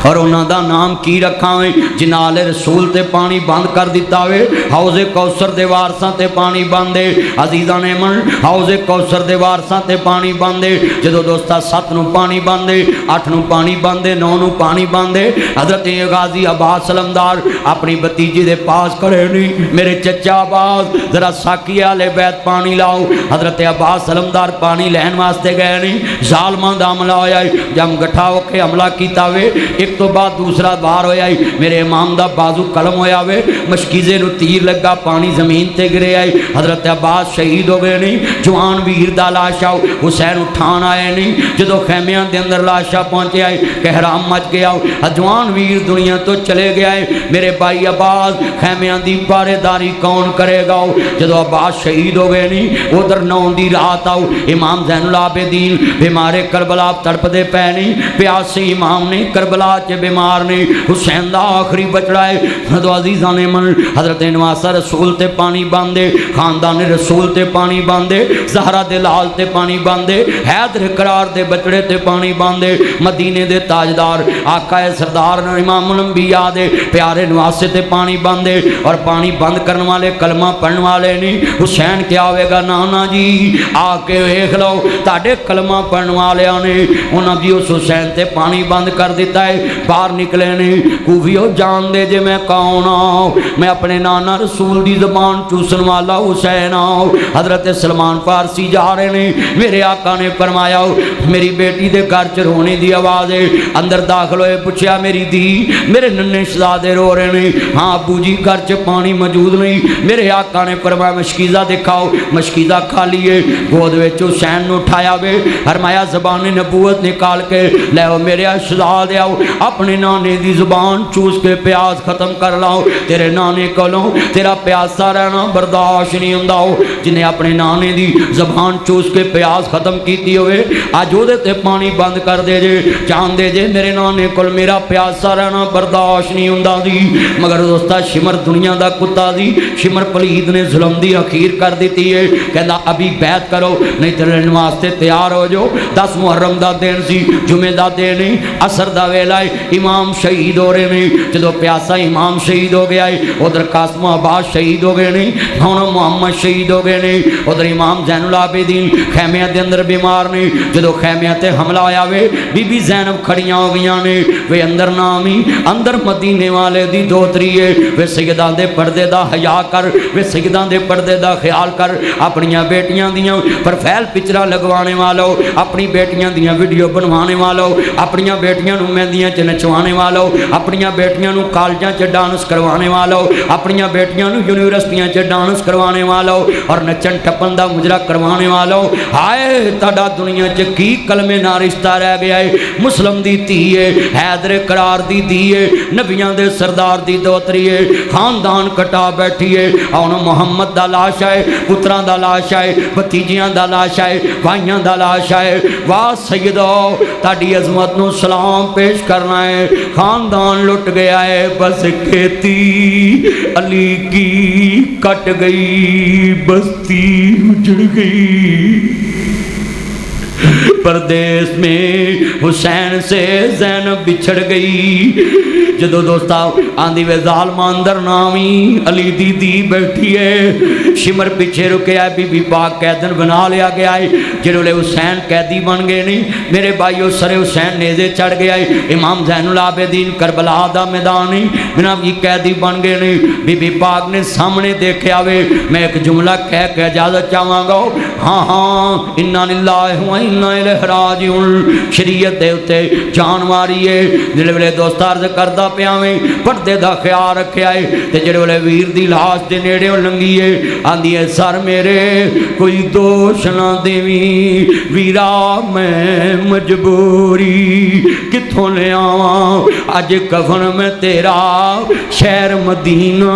اور انہاں دا نام کی رکھا ہوئے جنال رسول تے پانی بند کر دیتا ہوئے، حوض کوثر دے وارثاں تے پانی باندے، عزیزان من حوض کوثر دے وارثاں تے پانی باندے، جدو دوستا 7 نو پانی باندے 8 نو پانی باندے 9 نو پانی باندے، حضرت غازی عباس علمدار اپنی بتیجی دے پاس کھڑے نہیں، میرے چچا عباس ذرا ساکی آلے بیت پانی لاؤ، حضرت عباس علمدار پانی لہن واسطے گئے نہیں، ظالمان دا حملہ ہویا ہے، جب گٹھا ہو کے حملہ کیتا ہوئے ایک تو بعد دوسرا بار ہویا ہے، میرے امام دا بازو قلم ہویا ہوئے، مشکیزے نو تیر لگا، پانی زمین تے گرے آئے، حضرت عباس شہید ہو گئے نہیں، جوان ویر دا لاشا حسین اٹھان آئے نہیں، جدو خیمیاں دے اندر لاشا پہنچے آئے کہرام مچ گیا، جوان ویر دنیا تو چلے گیا ہے، میرے بھائی عباس خیمیاں دی پارے داری کون کرے گا، جدو عباس شہید ہو گئے نہیں، ادھر 9 دی رات آؤ، امام زین العابدین بیمارے کربلا تڑپ دے پے نہیں، پیاسی امام نے کربلا چے بیمار نے، حسین دا آخری بچڑا ہے، حضرت عزیزان من حضرت نواسا رسول تے پانی باندے، خاندان رسول تے پانی باندے، زہرہ دے لال تے پانی باندے، حیدر قرار دے بچڑے تے پانی باندے، مدینے دے تاجدار آقا سردار امام الانبیاء دے پیارے نواسے تے پانی باندے، اور پانی بند کرنے والے کلمہ پڑھنے والے نہیں، حسین کیا ہوئے گا نانا جی آ کے ویکھ لو تاڑے کلمہ پڑھنے والے نے انہاں بھی اس حسین تے پانی بند کر دیتا ہے، باہر نکلے نے کوفیو جان دے جے میں کون آؤ میں اپنے نانا رسول دی زبان چوسن والا حسین آؤ حضرت سلمان فارسی جا رہے نے میرے آقا نے فرمایا میری بیٹی دے گھر چ رونے دی آواز ہے اندر داخل ہوئے پوچھا میری دی میرے ننے شہزادے رو رہے نے ہاں ابو جی گھر چ پانی موجود نہیں میرے آقا نے فرمایا مشکیزہ دکھاؤ مشکیزہ کھا لیے گود وچ حسین نو اٹھایا وے فرمایا زبان نبوت نکال کے لے او میرے شہزادے آؤ اپنے نانے دی زبان چوس کے پیاس ختم کر لاؤ تیرے نانے کولوں تیرا پیاسا رہنا برداشت نہیں ہوندا جنہیں اپنے نانے دی زبان چوس کے پیاس ختم کیتی ہوئے اج اودے تے پانی بند کر دے جے جان دے جے میرے نانے کول میرا پیاسا رہنا برداشت نہیں ہوندا دی مگر دوستا شمر دنیا دا کتا دی شمر پلید نے ظلم دی اخیر کر دیتی ہے کہندا ابھی بیعت کرو نہیں تیرے نماز تے تیار ہو جو 10 محرم دا دن سی جمعے دا دن نہیں عصر دا ویلا ہے امام شہید ہو رہے نے جدو پیاسا امام شہید ہو گیا ہے ادھر قاسم آباد شہید ہو گئے نے ہن محمد شہید ہو گئے نے ادھر امام زین العابدین خیمیاں دے اندر بیمار نے جدو خیمیاں تے حملہ ہویا وے بی بی زینب کھڑیاں ہو گئیاں نے وے اندر نامی اندر مدینے والے دی دوتری ہے وے سیداں دے پردے دا حیا کر وے سیداں دے پردے دا خیال کر اپنیاں بیٹیاں دیاں پروفائل پکچراں لگوانے والو اپنی بیٹیاں دیاں ویڈیو بنوانے والو اپنیاں بیٹیاں نو مہندیاں چ نچوانے والو اپنیاں بیٹیاں نو کالجاں چ ڈانس کروانے والو اپنیاں بیٹیاں نو یونیورسٹیاں چ ڈانس کروانے والو اور نچن ٹپن دا مجرا کروانے والو ہائے تہاڈا دنیا چ کی کلمے نال رشتہ رہ گیا ہے مسلم دی دھی ہے حیدر قرار دی دھی ہے نبیاں دے سردار دی دوتری ہے خاندان کٹا بیٹھی ہے اور محمد دا لاشا ہے پتراں دا لاشا ہے بھتیجیاں دا لاشا ہے بھائیاں دا لاشا ہے واہ سیدو تہاڈی عظمت نو سلام پیش کرنا ہے خاندان لٹ گیا ہے بس کھیتی علی کی کٹ گئی بستی اجڑ گئی پردیس میں حسین سے زینب بچھڑ گئی جدو دوستا آندھی وے ظالمہ اندر نامی علی دی دی بیٹھی ہے شمر پیچھے رکے آئے بی بی پاک قیدن بنا لیا گیا ہے جنہوں لے حسین قیدی بن گئے نہیں میرے بھائیو سر حسین نیزے چڑھ گیا ہے امام زین العابدین کربلا دا میدانی جناب یہ قیدی بن گئے نہیں بی بی پاک نے سامنے دیکھے آوے میں ایک جملہ کہہ کے اجازت چاہاں گا ہاں ہاں انا للہ و انا الیہ راجعون شریعت دے اتے جان ماری ہے جلے ویلے دوست عرض کردہ پیاویں پردے دا خیال رکھیا ہے تے جڑے ویلے ویر دی لاش دے نیڑے لنگی ہے آندھی ہے سر میرے کوئی دوش نہ دیویں ویرا میں مجبوری کتھوں لے آواں اج کفن میں تیرا شہر مدینہ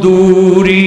دوری